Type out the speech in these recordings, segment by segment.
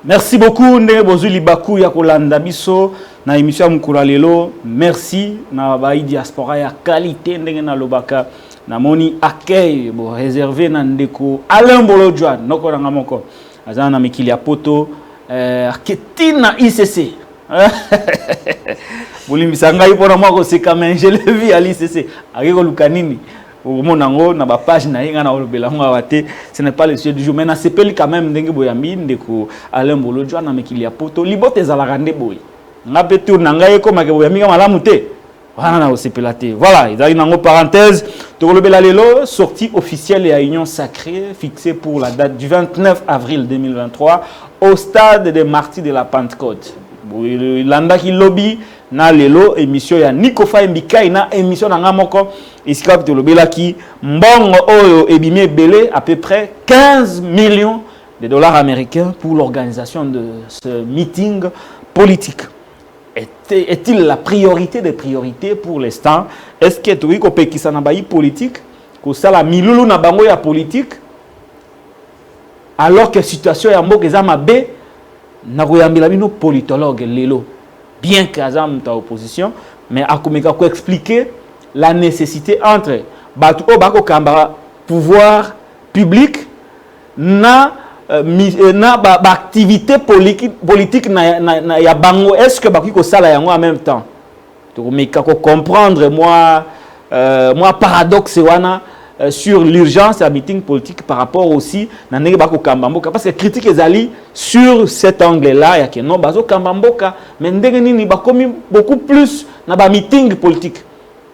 Merci beaucoup ndenge bozuli baku ya kolanda biso na émission mukula lelo. Merci na ba diaspora ya qualité ndenge na lobaka na moni accueil bo réservé na ndeko Alain Bolojwa noko na moko azana na mikili ya poto ketina ICC. Bolimbisa ngai pona moko c'est quand même je l'ai vu à l'ICC akiko lukanini monango na ba page na yenga na olobela ngo awate ce n'est pas le sujet du jour mais na sepeli quand même ndenge boyambi ndeko Alain Bolojwa na mikili ya poto libote ezalaka nde boy ngape tour na ngai ko make boyambi ka malamu te wana na osepelate voilà ezali nango parenthèse tokolobela lelo sortie officielle ya Union Sacrée fixée pour la date du 29 avril 2023 au stade des Martyrs de la Pentecôte. Landa ki lobby na lelo émission ya Nikofa Mbikai na émission na ngamoko iska to lobela ki mbongo oyo ebimé belé à peu près 15 millions de dollars américains pour l'organisation de ce meeting politique. Est-il la priorité des priorités pour l'instant? Est-ce que tu ko pekisa na bayi politique ko sala milulu na bango ya politique alors que situation ya mboka za mabe na koyambela bino politologue lelo bien qu'azam ta opposition mais akomeka ko expliquer la nécessité entre batu o bako kamba pouvoir public na activité politique na ya bango. Est-ce que bako ko sala yango en même temps to komeka ko comprendre moi paradoxe wana sur l'urgence à meeting politique par rapport aussi na ndenge bako kambamboka parce que critique ezali sur cet angle là ya que non bazo kambamboka mais ndenge nini bakomi beaucoup plus na ba meeting politique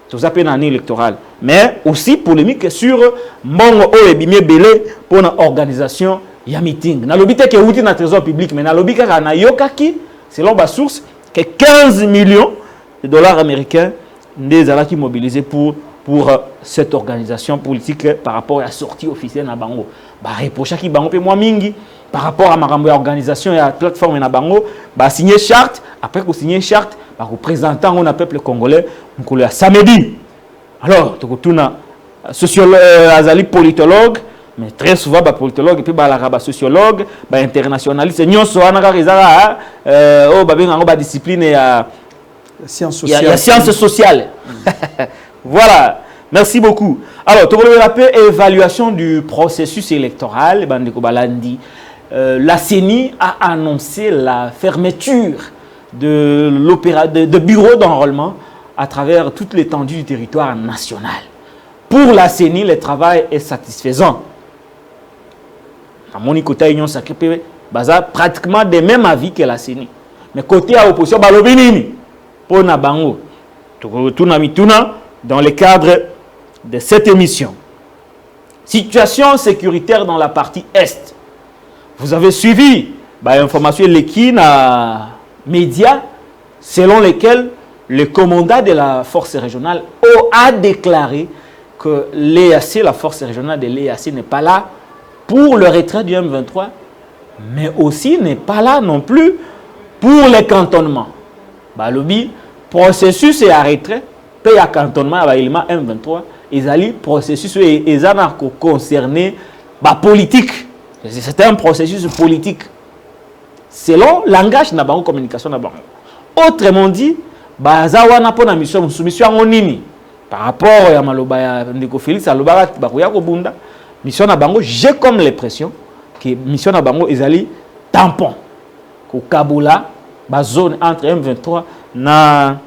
tout ça peut année électorale mais aussi polémique sur mbongo o ebimé belé pour na organisation ya meeting na lobité que outi na trésor public mais na lobika na yokaki selon ba source que 15 millions de dollars américains des alaki mobilisés pour cette organisation politique par rapport à la sortie officielle na bango ba reprocha ki bango pe moi mingi par rapport à makambo ya organisation ya plateforme na bango ba signer charte après ko signer charte ba représentant on a peuple congolais mukolo ya samedi. Alors to kutuna sociologue azali politologue mais très souvent ba politologue pe ba la ba sociologue ba internationaliste nyonso wana ka rezara o ba benga ngo ba discipline ya sciences sociales. Il y a sciences sociales. Voilà, merci beaucoup. Alors, tu veux rappeler évaluation du processus électoral. La CENI a annoncé la fermeture de bureaux d'enrôlement à travers toute l'étendue du territoire national. Pour la CENI, le travail est satisfaisant. À mon côté, l'Union Sacrée pratiquement des mêmes avis que la CENI. Mais côté à l'opposition, pour Nabango, dans le cadre de cette émission. Situation sécuritaire dans la partie Est. Vous avez suivi l'information de na médias selon lesquels le commandant de la force régionale a déclaré que l'EAC, la force régionale de l'EAC n'est pas là pour le retrait du M23, mais aussi n'est pas là non plus pour les cantonnements. Le processus est arrêté. Pays à cantonnement à l'élément M23, ils allaient processus et ils ont concerné la politique. C'est un processus politique. Selon le langage de la communication. Autrement dit, bazawana pona mission nini par rapport à maloba ndeko Félix alobara bakoya ko bunda mission na bango j'ai comme l'impression que mission na bango ezali tampon ko Kabula ba zone entre M23 na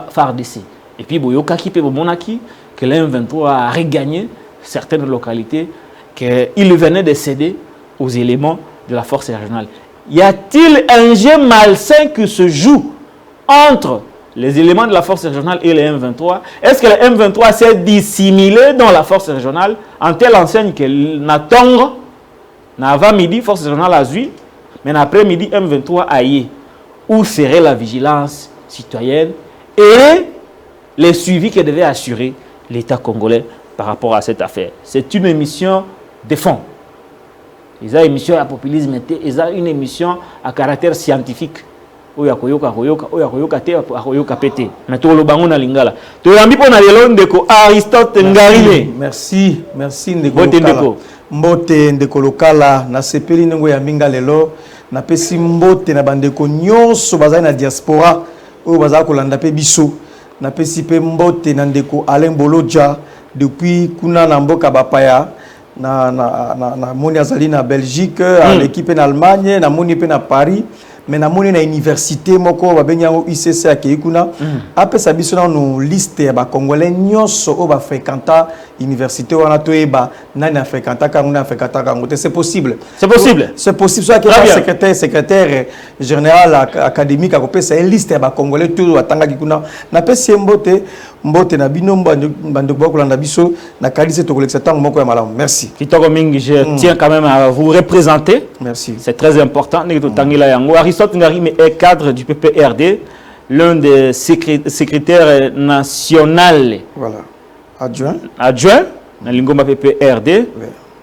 FARDC. Et puis, que l'M23 a regagné certaines localités qu'il venait de céder aux éléments de la force régionale. Y a-t-il un jeu malsain qui se joue entre les éléments de la force régionale et les M23? Est-ce que le M23 s'est dissimulé dans la force régionale en telle enseigne que n'attendre, n'avant midi, force régionale a zui, mais après-midi, M23 a y. Où serait la vigilance citoyenne et les suivis que devait assurer l'État congolais par rapport à cette affaire? C'est une émission de fond. Ils ont une émission à populisme, ils ont une émission à caractère scientifique. Merci Ndeko. mbote ndeko lokala na sepeli nengo ya minga lelo na pesi mbote na bandeko nyonso bazali na diaspora o bazali kolanda pe biso na pesi pe mbote na ndeko Alain Bolodja depuis kuna na mboka bapaya na moni azali na Belgique à l'équipe en Allemagne na moni pe na Paris mais na moni na université moko babengi yango ICC akei kuna apesa biso na no liste ya ba congolais nyonso o ba fréquenta université wana toyeba nani a fréquenta kango na fréquenta kango c'est possible c'est possible soit que secrétaire général académique akopesa une liste ya ba congolais tout atanga kuna na pesi mbote na bino mbando bokolanda biso na kalise to koleksa tango moko ya malamu merci kitoko mingi je tiens quand même à vous représenter merci c'est très important ne to tangila yango Aristote Ngarime est cadre du PPRD l'un des secrétaires national voilà adjoint dans l'ingoma PPRD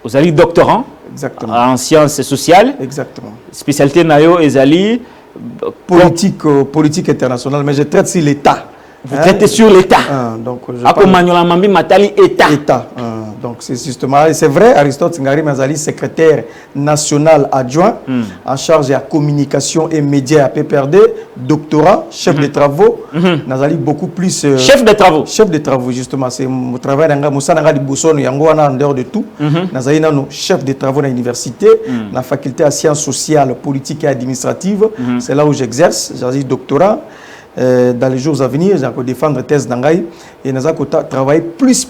vous allez doctorant exactement en sciences sociales exactement spécialité nayo ezali politique internationale mais je traite sur l'état. Vous traitez sur l'État. Donc, État. Donc, c'est justement, c'est vrai, Aristote Ngari Mazali, secrétaire national adjoint en charge de la communication et médias à PPRD, doctorat, chef de travaux. Nazali beaucoup plus. Chef de travaux. Chef de travaux, justement. C'est mon travail dans Moussa Nangadi Bousson, Yangoana en dehors de tout. Nazali Nano, chef de travaux dans l'université, dans la faculté à sciences sociales, politiques et administratives. C'est là où j'exerce. J'ai doctorat. Dans les jours à venir, j'ai défendre thèse d'Angaï et nous allons travailler plus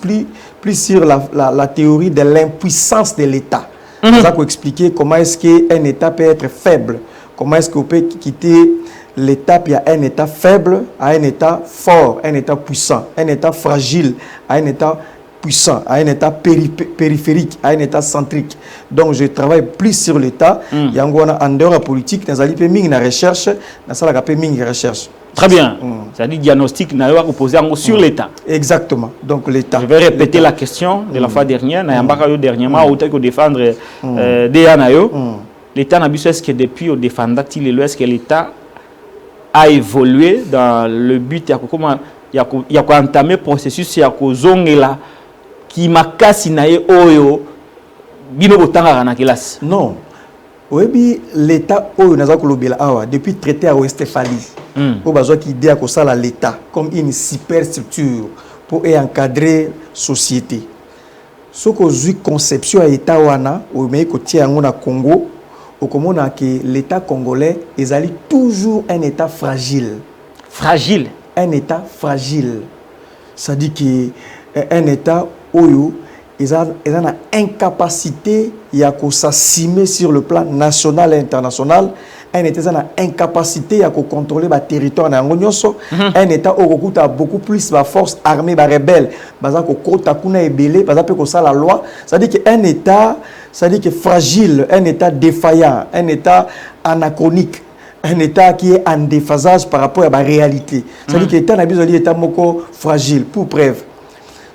sur la théorie de l'impuissance de l'État. Nous allons expliquer comment est-ce qu'un État peut être faible, comment est-ce qu'on peut quitter l'État puis à un État faible à un État fort, un État puissant, un État fragile à un État puissant, à un État périphérique, à un État centrique. Donc je travaille plus sur l'État. Il y a en dehors de la politique, nous allons faire la recherche, nous allons faire recherche. Très bien. C'est-à-dire diagnostic posé sur l'État. Exactement. Donc l'État. Je vais répéter la question de la fois dernière. Dernièrement, au que défendre l'État n'a est-ce que depuis au défendre est-ce que l'État a évolué dans le but il y a entamé processus il y a zongela qui m'a cassé oyo bino botanga na classe. Non. Oui, l'État depuis le traité à Westphalie, il y a une idée de l'État comme une superstructure pour encadrer la société. Ce que j'ai conception de l'État au Congo, que l'État congolais est toujours un État fragile. Fragile. Un État fragile. Ça dit qu'un État où ils ont une incapacité à s'assumer sur le plan national et international. Un État qui a une incapacité à contrôler le territoire. Un État qui a beaucoup plus de forces armées, de rebelles. Qui a la loi. C'est-à-dire qu'un État fragile, un État défaillant, un État anachronique. Un État qui est en déphasage par rapport à la réalité. C'est-à-dire que l'État n'a pas besoin d'être fragile. Pour preuve.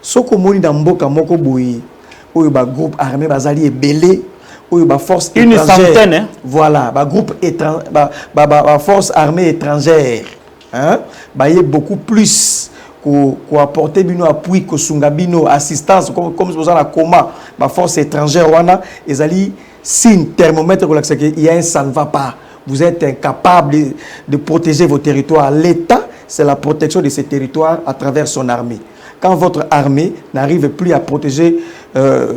Ce que moni dans mboka moko boyi oyo ba groupe armé bazali ebelé oyo ba force étrangère une centaine hein? Voilà ba groupe ba force armée étrangère hein ba y beaucoup plus ko apporter bino appui ko sunga bino assistance comme c'est ça la coma ba force étrangère wana ezali signe thermomètre ko l'accès il y a un ça ne va pas vous êtes incapable de protéger vos territoires. L'État c'est la protection de ces territoires à travers son armée. Quand votre armée n'arrive plus à protéger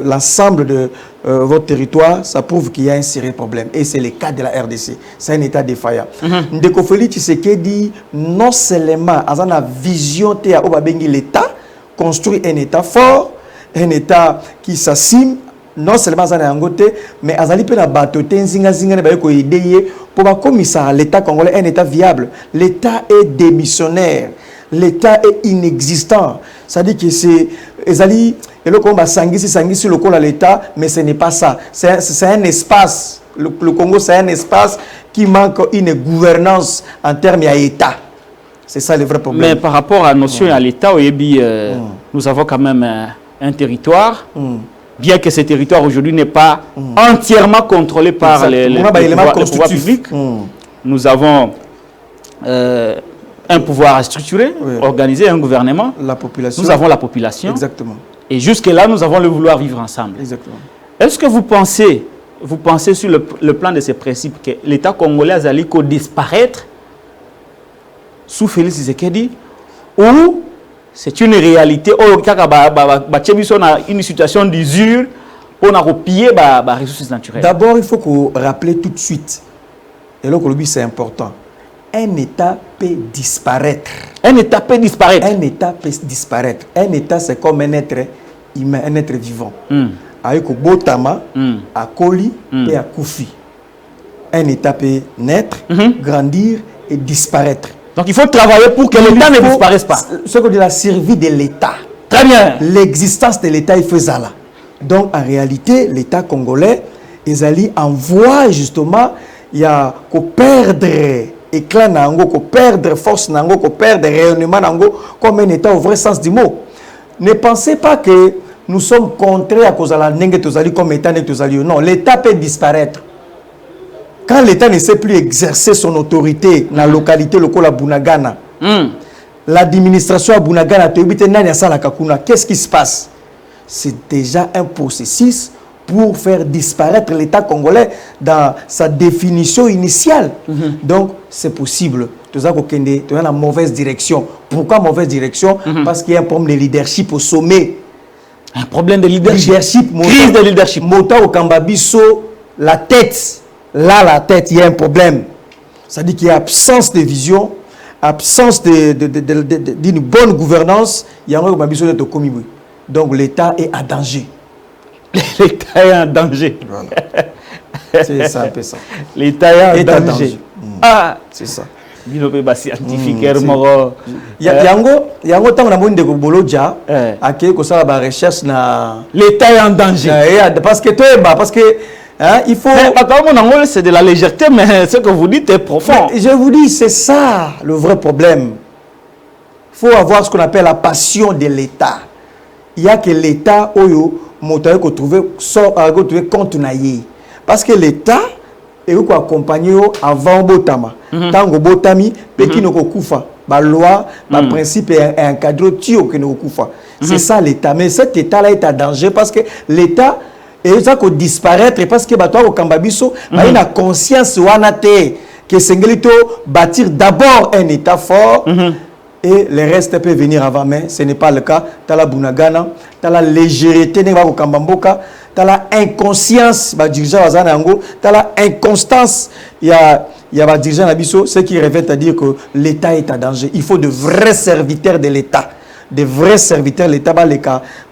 l'ensemble de votre territoire, ça prouve qu'il y a un sérieux problème. Et c'est le cas de la RDC. C'est un État défaillant. Ndeko Félix Tshisekedi, non seulement à la vision de l'État, construit un État fort, un État qui s'assume, non seulement à la mais à la batoté, pour l'État congolais, un État viable. L'État est démissionnaire. L'État est inexistant. Ça dit que c'est l'État, mais ce n'est pas ça. C'est un espace. Le Congo, c'est un espace qui manque une gouvernance en termes d'État. C'est ça le vrai problème. Mais par rapport à la notion à l'État, nous avons quand même un territoire. Bien que ce territoire aujourd'hui n'est pas entièrement contrôlé par les pouvoirs publics. Nous avons un pouvoir structuré, organisé, un gouvernement. La population. Nous avons la population. Exactement. Et jusque-là, nous avons le vouloir vivre ensemble. Exactement. Est-ce que vous pensez sur le plan de ces principes que l'État congolais a allé disparaître sous Félix Tshisekedi, ou c'est une réalité, une situation d'usure pour piller les ressources naturelles? D'abord, il faut qu'on rappelle tout de suite, et là, c'est important, un État peut disparaître. Un État peut disparaître. Un État peut disparaître. Un État, c'est comme un être humain, un être vivant. Avec Botama, à Koli et à Koufi. Un État peut naître, grandir et disparaître. Donc il faut travailler pour que l'État ne disparaisse pas. Ce qu'on dit la survie de l'État. Très bien. L'existence de l'État, il fait ça là. Donc en réalité, l'État congolais, ils allaient en voie justement, il y a qu'au perdre éclat nango, qu'au perdre force nango, qu'au perdre rayonnement nango, comme un État au vrai sens du mot. Ne pensez pas que nous sommes contraires à cause de la nengue tozali comme État ne tozali. Non, l'État peut disparaître. Quand l'État ne sait plus exercer son autorité dans la localité locale à Bunagana, l'administration à Bunagana, qu'est-ce qui se passe? C'est déjà un processus pour faire disparaître l'État congolais dans sa définition initiale. Donc, c'est possible. Tu as la mauvaise direction. Pourquoi mauvaise direction? Parce qu'il y a un problème de leadership au sommet. Un problème de leadership. Crise de leadership. Mota au Kambabiso, la tête. Là, la tête, il y a un problème. C'est-à-dire qu'il y a absence de vision, absence d'une bonne gouvernance. Il y a un Kambabiso de Komibou. Donc, l'État est en danger. L'État est en danger. Voilà. C'est ça, un peu ça. L'État est en danger. Ah, c'est ça. Binope scientifique yango tant na monde de Boloja aké ko sala ba recherche na l'État est en danger parce que il faut c'est de la légèreté, mais ce que vous dites est profond. Mais je vous dis, c'est ça le vrai problème. Il faut avoir ce qu'on appelle la passion de l'État. Il y a que l'État oyo motayo ko trouver compte naïe parce que l'État et vous accompagner avant Botama. Tango Botami, Pékin Kufa, la loi, le principe est encadré, Tio Kufa. C'est ça l'État. Mais cet État-là est en danger parce que l'État est ça qu'on disparaître parce que toi au Kambabiso, il y a une conscience que Sengelito bâtir d'abord un État fort. Et le reste peut venir avant, mais ce n'est pas le cas. Tu as la Bunagana, tu as la légèreté, tu as la inconscience, tu as la inconstance. Il y a des dirigeants, ce qui revient à dire que l'État est en danger. Il faut de vrais serviteurs de l'État. De vrais serviteurs de l'État,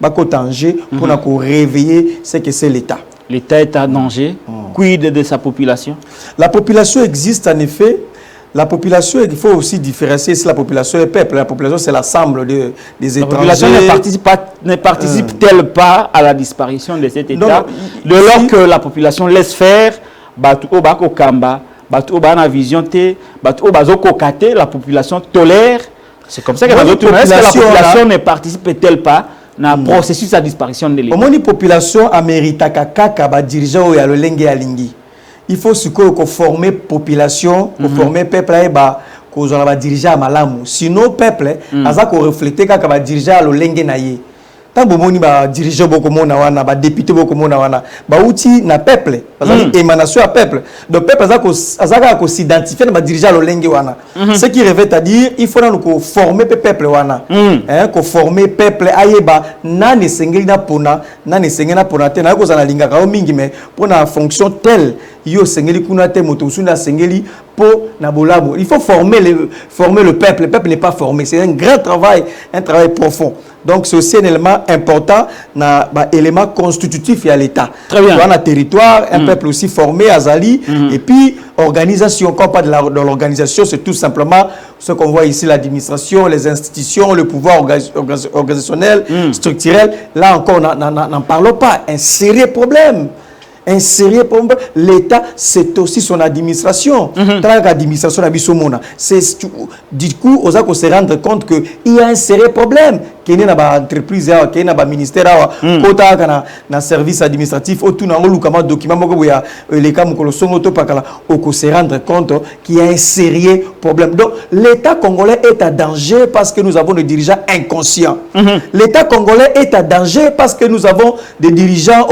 en danger pour réveiller ce que c'est l'État. L'État est en danger. Quid de sa population? La population existe en effet. La population, il faut aussi différencier si la population est peuple. La population, c'est l'ensemble des étrangers. La population ne participe-t-elle pas à la disparition de cet État? De lors que la population laisse faire, la population tolère. C'est comme ça que la population ne participe-t-elle pas dans le processus de disparition de l'État? La population américaine, dirigeant ou il faut former population, former peuple et diriger à malamu. Sinon peuple aza ko refléter kaka diriger à l'olenge na ye. Tant bomoni ba diriger beaucoup mona wana, ba député beaucoup mona wana, ba outil na peuple, émanation à peuple. Donc peuple aza ko s'identifier na diriger à l'olenge wana. Ce qui revient à dire il faut nous former peuple wana. Ko former peuple ayeba nani sengeli na pona, nani sengeli na pona te na ko zana linga ka mingi mais pour na fonction telle yo sengeli kuna te moto sunda sengeli po na bolabo. Il faut former le peuple. Le peuple n'est pas formé. C'est un grand travail, un travail profond. Donc c'est aussi un élément important, un élément constitutif à l'État. Très bien. Dans le territoire, un peuple aussi formé, Azali, et puis organisation. Quand on parle de l'organisation, c'est tout simplement ce qu'on voit ici, l'administration, les institutions, le pouvoir organisationnel, structurel. Là encore, n'en parlons pas. Un sérieux problème. Un sérieux problème. L'État, c'est aussi son administration. Du coup, on va se rendre compte qu'il y a un sérieux problème. kene na ba entreprise awa kene na ba ministère awa kota kana na service administratif autour na ngolu kama document moko ya les cas mokolo songo to pakala oko se rendre compte qu'il y a un sérieux problème. Donc l'État congolais est à danger parce que nous avons des dirigeants inconscients. L'État congolais est à danger parce que nous avons des dirigeants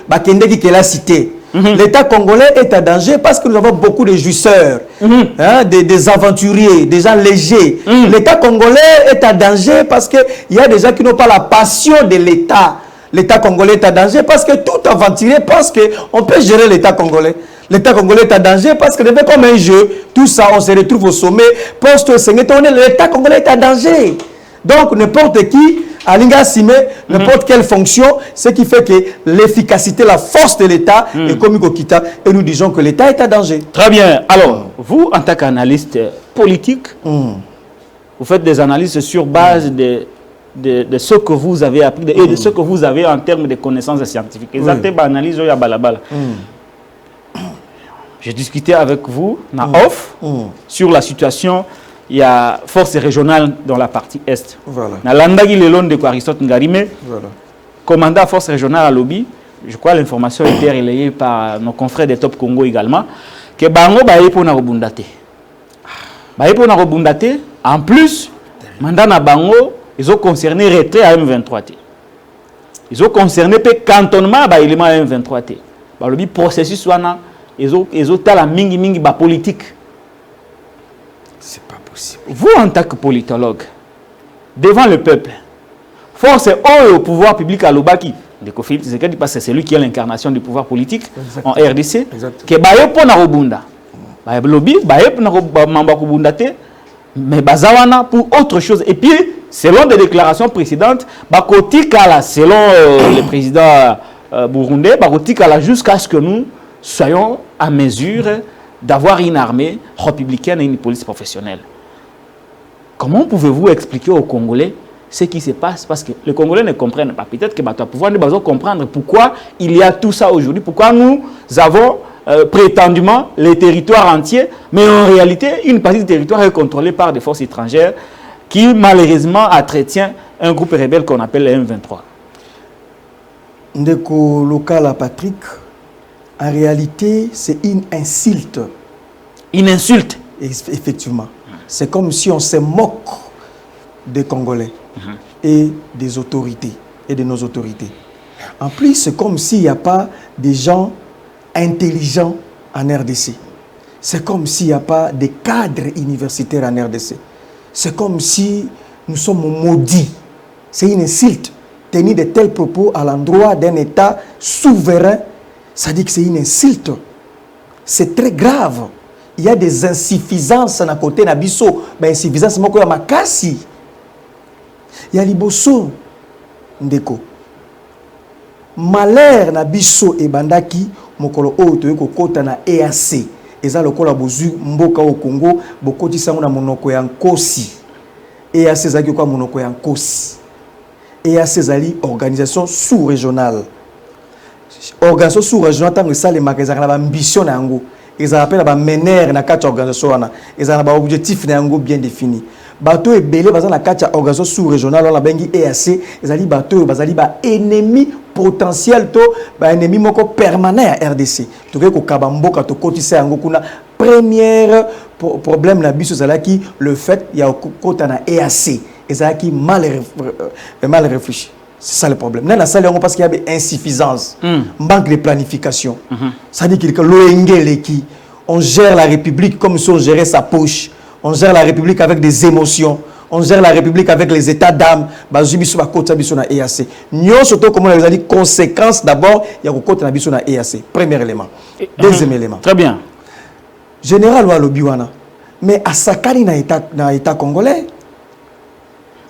bakende qui est la cité. L'État congolais est à danger parce que nous avons beaucoup de jouisseurs, hein, des aventuriers, des gens légers. L'État congolais est à danger parce qu'il y a des gens qui n'ont pas la passion de l'État. L'État congolais est à danger parce que tout aventurier pense qu'on peut gérer l'État congolais. L'État congolais est à danger parce que c'est comme un jeu. Tout ça, on se retrouve au sommet. Poste l'État congolais est à danger. Donc, n'importe qui, à l'Ingasime, n'importe quelle fonction, ce qui fait que l'efficacité, la force de l'État est comme Kita. Et nous disons que l'État est à danger. Très bien. Alors, vous, en tant qu'analyste politique, vous faites des analyses sur base de ce que vous avez appris et de ce que vous avez en termes de connaissances scientifiques. Exactement, analyse à balabala. J'ai discuté avec vous, sur la situation. Il y a force régionale dans la partie Est. Voilà. Dans l'Andagi, le long de Aristote Ngarime, commandant force régionale à Lobby, je crois que l'information a été relayée par nos confrères de Top Congo également, que Bango Baye pour Narobundate. Baye pour Narobundate, en plus, mandat na Bango, ils ont concerné retrait à M23T. Ils ont concerné le cantonnement à l'élément M23T. Le processus, ils ont la mingi politique. C'est pas possible. Vous, en tant que politologue, devant le peuple, force au pouvoir public à l'Obaki, parce que c'est lui qui est l'incarnation du pouvoir politique en RDC, que Baye pour Narobunda. Baye lobby, Baye pour Mambakubundate, mais Bazawana pour autre chose. Et puis, selon des déclarations précédentes, Bakotikala, selon le président burundais, Bakotikala jusqu'à ce que nous soyons à mesure d'avoir une armée républicaine et une police professionnelle. Comment pouvez-vous expliquer aux Congolais ce qui se passe? Parce que les Congolais ne comprennent pas. Peut-être que tu pouvoir comprendre pourquoi il y a tout ça aujourd'hui, pourquoi nous avons prétendument les territoires entiers, mais en réalité, une partie du territoire est contrôlée par des forces étrangères qui, malheureusement, entretient un groupe rebelle qu'on appelle le M23. Ndeko local à Patrick, en réalité, c'est une insulte. Une insulte? Effectivement. C'est comme si on se moque des Congolais et des autorités, et de nos autorités. En plus, c'est comme s'il n'y a pas des gens intelligents en RDC. C'est comme s'il n'y a pas des cadres universitaires en RDC. C'est comme si nous sommes maudits. C'est une insulte. Tenir de tels propos à l'endroit d'un État souverain, ça dit que c'est une insulte. C'est très grave. Il y a des insuffisances à côté de Bisso. Mais insuffisance, c'est ma makasi. Il y a Liboso Ndeko. Malheur na Bisso et Bandaki, mokolo oto yoko kota na EAC. Eza lokola bozu mboka au Congo, bokoti sango na monoko ya nkosi. EAC zaki kwa monoko ya nkosi. EAC zali organisation sous-régionale. Organisation sous-régionale tant que ça les magasins na ambition na yango. Ils appellent ba mener na kati organisation wana. Ils ont ba objectif na yango bien défini. Bateau et belé bazana na kati organisation sous-régionale on la bengi EAC, ils ali bateau bazali ba ennemi potentiel to ba ennemi moko permanent à RDC. To ke ko kabamboka to kotisa yango kuna première problème na biso zalaki le fait ya kota na EAC. Ezalaki mal réfléchi. C'est ça le problème. Dans la salle, parce qu'il y a une insuffisance, manque de planification. Ça dit que l'ONG, on gère la République comme si on gérait sa poche. On gère la République avec des émotions. On gère la République avec les états d'âme. Nous, surtout, comme on a dit, conséquence d'abord, il y a un EAC. Premier élément. Deuxième élément. Très bien. Général Walobiwana. Mais à Sakari, dans l'État congolais,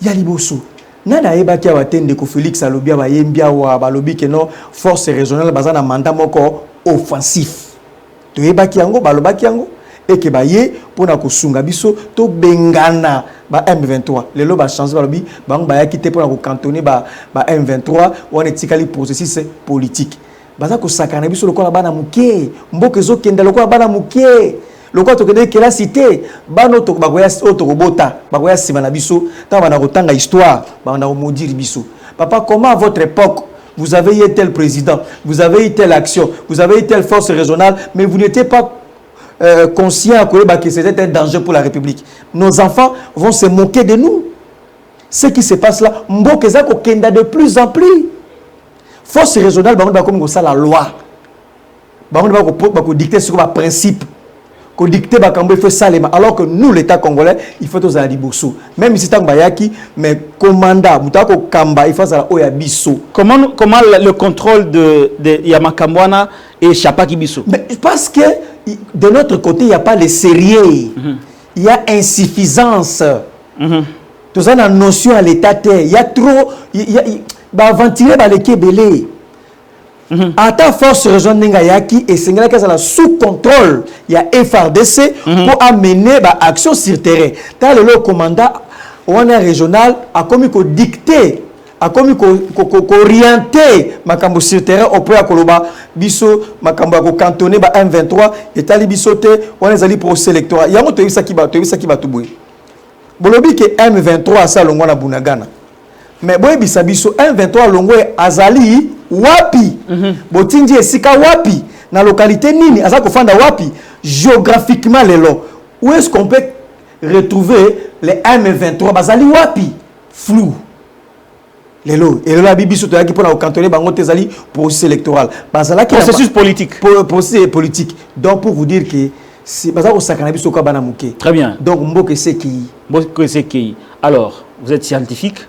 il y a Liboso. Nana ebaki awatende ko Félix Alobia ba yembia wa balobi ke no force régionale bazana mandat moko offensif. To ebaki yango balobaki yango et que ba ye pona ko sunga biso to bengana ba M23. Lelo ba changer balobi bango ba yakite pona ko cantonner ba M23 on etikali processus politique. Baza ko sakana biso lokola bana muke, mboka zo kenda lokola bana muke. Le quoi que la cité, bano to bagoya otokobota, bagoya simana biso, tant bana rotanga histoire, bana maudire biso. Papa, comment à votre époque vous avez eu tel président, vous avez eu telle action, vous avez eu telle force régionale, mais vous n'étiez pas conscient que c'était un danger pour la République. Nos enfants vont se moquer de nous. Ce qui se passe là, Mbokezak au Kenda de plus en plus. Force régionale, comme ça la loi. Dicter sur le principe. Dicter il faut ça alors que nous l'État congolais il faut tous aller bosso même si tant bayaki mais commandant mutako kamba il faut ça oya biso. Comment le contrôle de Yamakambwana et Chapaki biso? Mais parce que de notre côté il n'y a pas le sérieux. Il y a insuffisance. Tout ça la notion à l'état terre, il y a trop ba ventiler ba les kebele. À ta force régionale Yaki et Sénégal qui est sous contrôle, il y a FRDC pour amener action sur terrain. Dans le commandant on est régional a commis qu'on dicter, a commis qu'on orienter makambo sur terrain au point à Koloba biso makambo ko cantonné ba M23 et tali bisote on est allé pour électorat. Il y a un ça qui va tout bolobi que M23 ça longwa na Bunagana. Mais boy bisabiso M23 longwe azali wapi botinji esika wapi na localité nini aza kofanda wapi géographiquement lelo où est-ce qu'on peut retrouver les M23 bazali wapi flou lelo et là bibiso to yaki pona cantonner bango tezali processus électoral bazala ki processus politique processus politique donc pour vous dire que c'est bazala ko sakana biso ka bana muke. Très bien. Donc mboke seki alors vous êtes scientifique.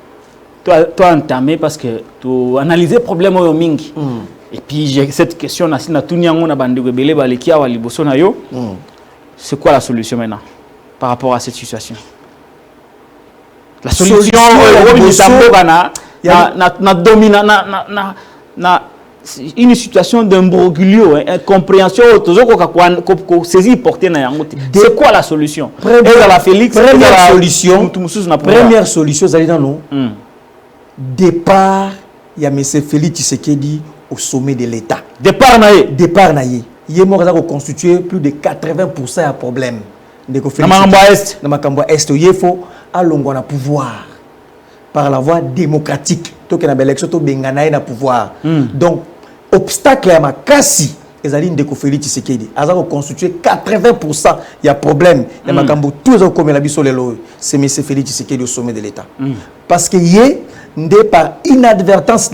Toi entamé parce que tu analyser problème au mingi. Et puis j'ai cette question na tunyango na bande rebelle balekia wa liboso na yo. C'est quoi la solution maintenant par rapport à cette situation? La solution na une situation d'imbroglio, incompréhension, saisir porter na yango. C'est quoi la solution? Première solution, c'est non. Départ, il y a M. Félix Tshisekedi au sommet de l'État. Départ naïe. Il est constitué plus de 80% à problème. Dans Makamba Est, il faut alongo na pouvoir par la voie démocratique. Donc il y a l'élection to bengana na pouvoir. Donc obstacle à makasi ezali ndeko Félix Tshisekedi. Azako constitué 80% il y a problème. Il y a makambo tous les comme la biso lelo. C'est M. Félix Tshisekedi au sommet de l'État. Parce que par inadvertance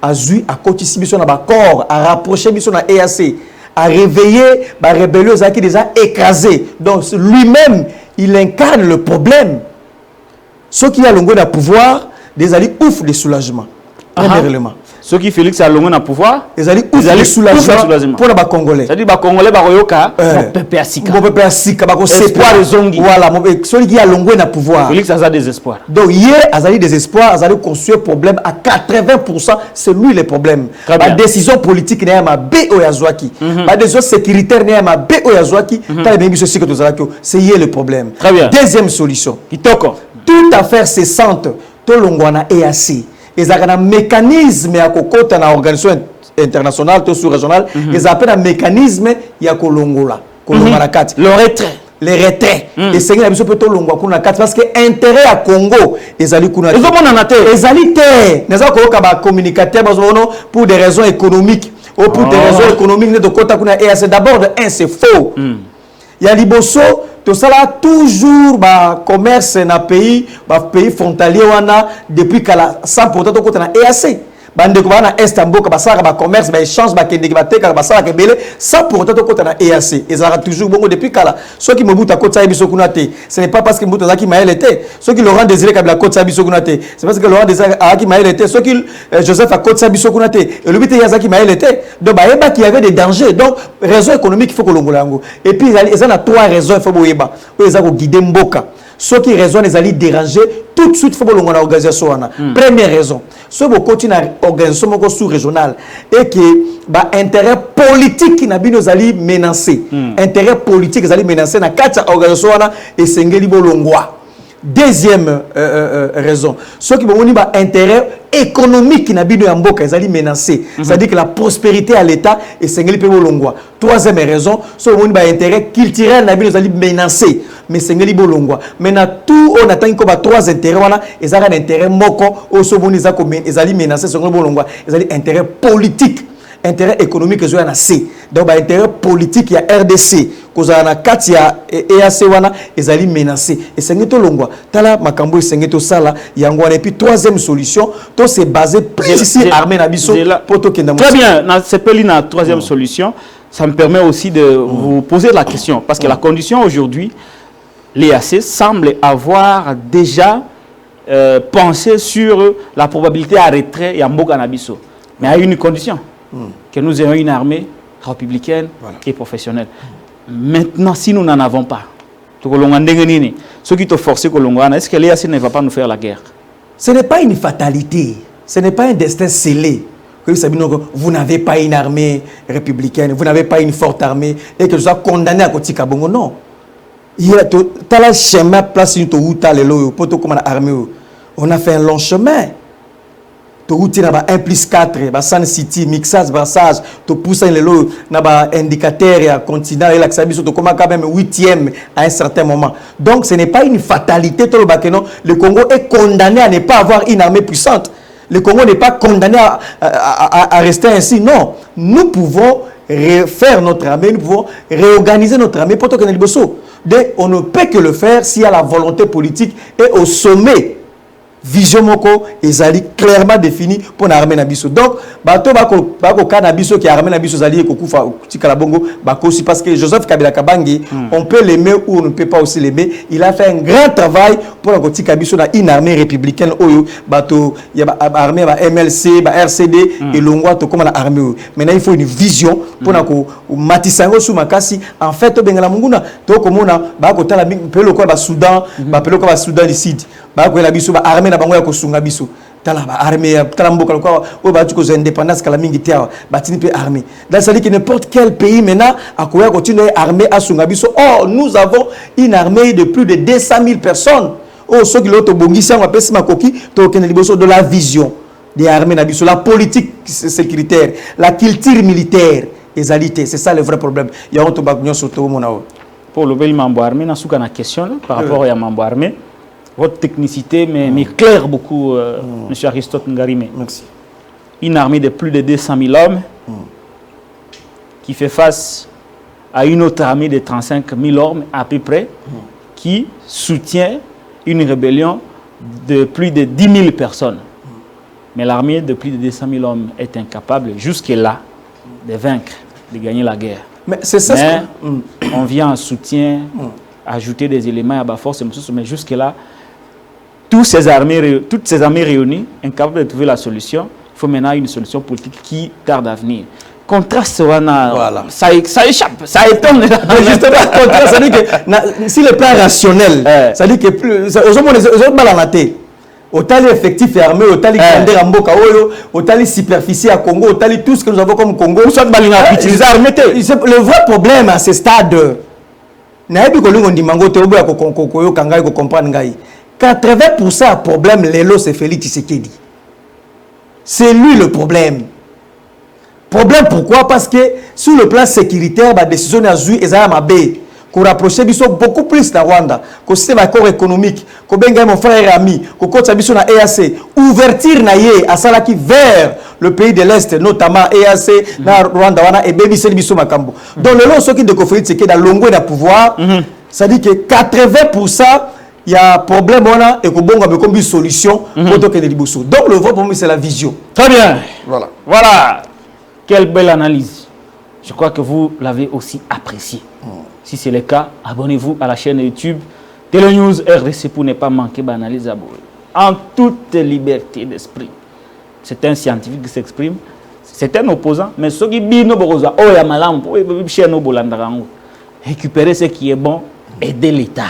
a joué à côté biso na corps à rapprocher biso na EAC à réveiller ba rébellion qui déjà écrasé. Donc lui-même il incarne le problème. Ce qui a longueur de pouvoir des alliés ouf de soulagement. Premièrement. Ce qui Félix a longueur de pouvoir des alliés ouf de soulagement pour les Congolais. C'est-à-dire les Congolais baroyoka pepé asika. Pepé asika bako espoir de zongi. Voilà, celui qui a longueur de pouvoir. Félix a des espoirs. Donc hier a des espoirs, a construire problème à 80%, c'est lui le problème. La décision politique n'est pas B o yazwaki. La décision sécuritaire n'est pas B o yazwaki. C'est hier le problème. Très bien. Deuxième solution. Kitoko. Toute affaire cessante, tout l'ongwana EAC. Ils ont un mécanisme à côté de l'organisation internationale, tout sous-régionale. Ils appellent un mécanisme à Kolongola. Le retrait. Les retraits. Et c'est que nous peut longo kuna kat parce que intérêt à Congo ezali kuna. Ils ont mon até. Ezali té. Nous avons ka communicateur pour des raisons économiques ou pour des raisons économiques de kota kuna et c'est d'abord de un c'est faux. Il y a liboso tout ça là toujours ba commerce na pays frontalier wana depuis kala 100% to kota na EAC. Bande ko bana Estamboka basaka ba commerce ba échange ba kende ba teka basaka ke belé 100% to kota na EAC. Et ça toujours bongo depuis kala. Ceux qui mobuta kota biso kuna te. Ce n'est pas parce que mobuta zaki maël était. Ceux qui Laurent Désiré Kabila kota biso kuna te. C'est parce que Laurent Désiré aki maël était. Ceux qui Joseph a kota biso kuna te. Et le but yazaki maël était. Donc ba yeba qu'il y avait des dangers. Donc raison économique il faut que l'ongolango. Et puis ils ont trois raisons il faut boyeba. Ils ont guider mboka. Ceux qui raisonnent les alliés dérangés, tout de suite, il faut que l'organisation. Première raison, ceux qui continuent à l'organisation sous-régionale et que l'intérêt politique qui n'a pas nos alliés menacés, intérêt politique qui alliés menacés dans 4 organisations et c'est Ngeli Bolongwa. Deuxième raison, ceux qui ont un intérêt économique qui n'a pas menacé, c'est-à-dire que la prospérité à l'État est singulier pour Longwa. Troisième raison, ceux qui ont un intérêt culturel n'a pas menacé, mais singulier pour Longwa. Maintenant, tout on attend que trois intérêts, ils ont un intérêt moko, ou ceux qui ont menacé, singulier pour Longwa, ils ont un intérêt politique. Intérêt économique que a assez donc intérêt politique il y a RDC que na kati ya EAC wana ezali menacé et sengeto longwa tala makambo sengeto sala yango et puis troisième solution to c'est basé ici armée na biso poto kenda. Très bien, na sepeli na troisième solution, ça me permet aussi de vous poser la question parce que la condition aujourd'hui l'EAC semble avoir déjà pensé sur la probabilité à retrait ya mboka na biso mais à une condition que nous ayons une armée républicaine et professionnelle. Maintenant, si nous n'en avons pas, ceux qui te forcent, est-ce que l'EAC ne va pas nous faire la guerre? Ce n'est pas une fatalité, ce n'est pas un destin scellé. Vous n'avez pas une armée républicaine, vous n'avez pas une forte armée et que vous soyez condamné à Kotika Bongo. Non. Il y a tout le chemin place on a fait un long chemin. To route na ba 1+4 ba Sun City mixage brassage to pousser les lots na ba indicateur ya continent et l'axabiso to comme quand même 8e à un certain moment. Donc ce n'est pas une fatalité tout le bakeno, le Congo est condamné à ne pas avoir une armée puissante. Le Congo n'est pas condamné à rester ainsi. Non, nous pouvons refaire notre armée, nous pouvons réorganiser notre armée pour que on ne peut que le faire s'il y a la volonté politique et au sommet vision moko ezali clairement définie pour l'armée nabiso. Donc bato bako kanabiso qui armée nabiso zali kokufa tikala bongo bakosi parce que Joseph Kabila Kabange on peut l'aimer ou on ne peut pas aussi l'aimer. Il a fait un grand travail pour la kotika biso na une armée républicaine oyo bato ya ba armée ba MLC ba RCD et longwa to comme la armée. Maintenant il faut une vision pour na ko matisango sou makasi en fait to bengala munguna to komona bako tala pelo ko ba Soudan ba pelo ko ba Soudan du Sud bako la biso ba armée bango ya kosunga biso tala ba armée tala mboka ko o ba tu ko indépendance kala mingi tia batini pe armée là ça dit que n'importe quel pays maintenant akoya continuer armée à sunga biso. Or nous avons une armée de plus de 200 000 personnes. Oh ceux qui l'auto bongisa on pesi makoki to ken liboso de la vision des armées na biso, la politique sécuritaire, la culture militaire ezalité, c'est ça le vrai problème. Il y a on to ba nyonso to mona pour le bel membre armée na suka na question par rapport à membre armée. Votre technicité m'éclaire beaucoup, M. Aristote Ngarime. Merci. Une armée de plus de 200 000 hommes qui fait face à une autre armée de 35 000 hommes à peu près qui soutient une rébellion de plus de 10 000 personnes. Mais l'armée de plus de 200 000 hommes est incapable jusque-là de vaincre, de gagner la guerre. Mais c'est ça. Mais on vient en soutien, ajouter des éléments à la force, mais jusque-là, toutes ces armées réunies, incapables de trouver la solution, il faut maintenant une solution politique qui tarde à venir. Contraste, voilà. Ça échappe, ça étonne. Justement, contraste, ça dit que si le plan rationnel, ça dit que plus, aux hommes mal en maté, autant l'effectif est armé, autant les grandeurs en Boka, autant les superficies à Congo, autant tout ce que nous avons comme Congo, le vrai problème à ce stade, 80% à problème, l'élo c'est Félix Tshisekedi. C'est lui le problème. Problème pourquoi? Parce que sur le plan sécuritaire, la décision a joué et ça m'a bé. Qu'on rapproche beaucoup plus de Rwanda, qu'on système accord économique, qu'on benga mon frère et ami, qu'on coach biso na EAC, ouverture na yé à ça qui vers le pays de l'Est, notamment EAC, na Rwanda wana et baby c'est biso makambo. Donc le long ce qui de Félix Tshisekedi dans longo de pouvoir, ça dit que 80% il y a un problème et qu'on a une solution pour que les liboussous. Donc le vrai problème c'est la vision. Très bien. Voilà. Voilà. Quelle belle analyse. Je crois que vous l'avez aussi apprécié. Si c'est le cas, abonnez-vous à la chaîne YouTube Télénews RDC pour ne pas manquer d'analyse en toute liberté d'esprit. C'est un scientifique qui s'exprime, c'est un opposant, mais ceux qui bino borosa, oh ya malam, récupérer ce qui est bon, aider l'État.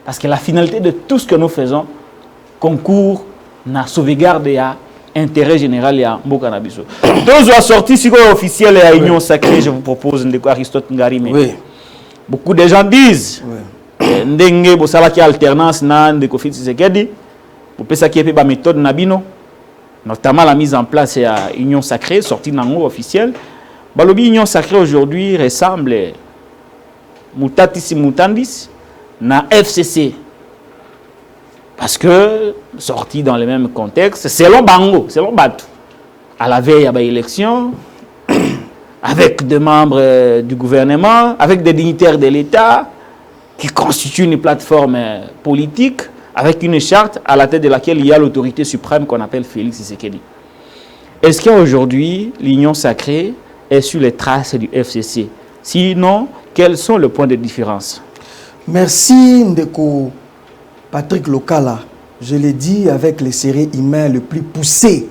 Parce que la finalité de tout ce que nous faisons concourt à sauvegarde et à intérêt général et à Mbokanabiso. Deux ont sorti sur officiel et à Union Sacrée, je vous propose de Aristote Ngarime. Oui. Beaucoup de gens disent, ndenge bosala ki alternance na ndeko Félix Tshisekedi bopesa ki pe ba méthode nabino notamment la mise en place ya union sacrée sortie nango officielle balobi union sacrée aujourd'hui ressemble mutatis mutandis na FCC parce que sorti dans le même contexte selon bango selon Batu à la veille à l'élection avec des membres du gouvernement avec des dignitaires de l'État qui constituent une plateforme politique avec une charte à la tête de laquelle il y a l'autorité suprême qu'on appelle Félix Tshisekedi. Est-ce qu'aujourd'hui, l'Union sacrée est sur les traces du FCC? Sinon, quels sont les points de différence? Merci Ndeko Patrick Lokala. Je l'ai dit avec les séries humains le plus poussé.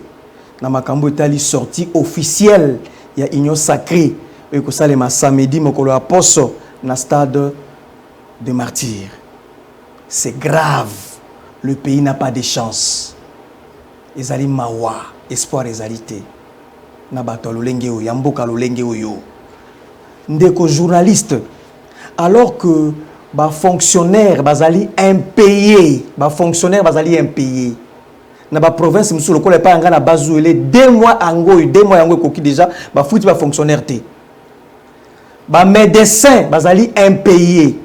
Dans ma cambo Italie sortie officielle, il y a Union sacrée. Et que ça, les samedi, mon colo aposo, dans le stade de martyrs. C'est grave. Le pays n'a pas de chance. Ezali mawa, espoir ezalité. Nabato lolenge o yamboka lolenge o yo. Ndeko journaliste, alors que ba fonctionnaire bazali impayé, ba fonctionnaire bazali impayé. Na ba province musu lokola pa nga na bazu ele 2 mois yango koki déjà ba futi ba fonctionnaire té. Ba médecin bazali impayé.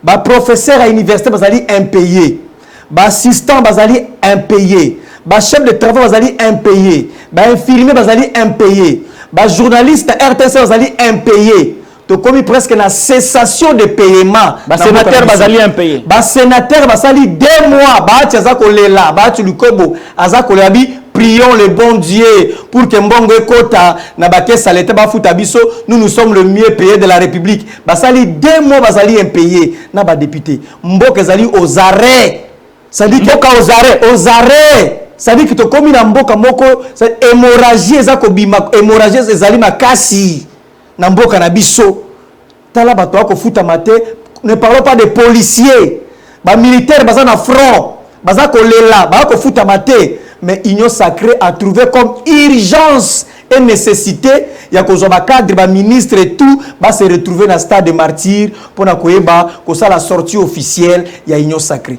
Ba professeur à l'université bazali impayé. Ba assistant bazali impayé. Ba chef de travail bazali impayé. Ba infirmier bazali impayé. Ba journaliste RTC bazali impayé. To komi presque na cessation de paiement. Ba sénateur bazali impayé. Ba sénateur bazali 2 mois ba ti azako lela ba ti lukobo azako labi prions le bon Dieu pour que mbongo ekota na ba caisse l'état ba futa biso nous sommes le mieux payé de la République. Basali 2 mois bazali impayé na ba député. Mboka zali aux arrêts. Ça dit mboka aux arrêts. Ça dit que to komi na mboka moko hémorragie ezako bima hémorragie ezali makasi na mboka na biso. Tala bato ko futa maté, ne parlons pas des policiers. Ba militaires baza na front, baza ko lela, ba ko futa maté. Mais Union sacrée a trouvé comme urgence et nécessité il y a que cadre ba ministre et tout va se retrouver dans le stade de martyrs pour na koyeba que ça la sortie officielle il y a Union sacrée.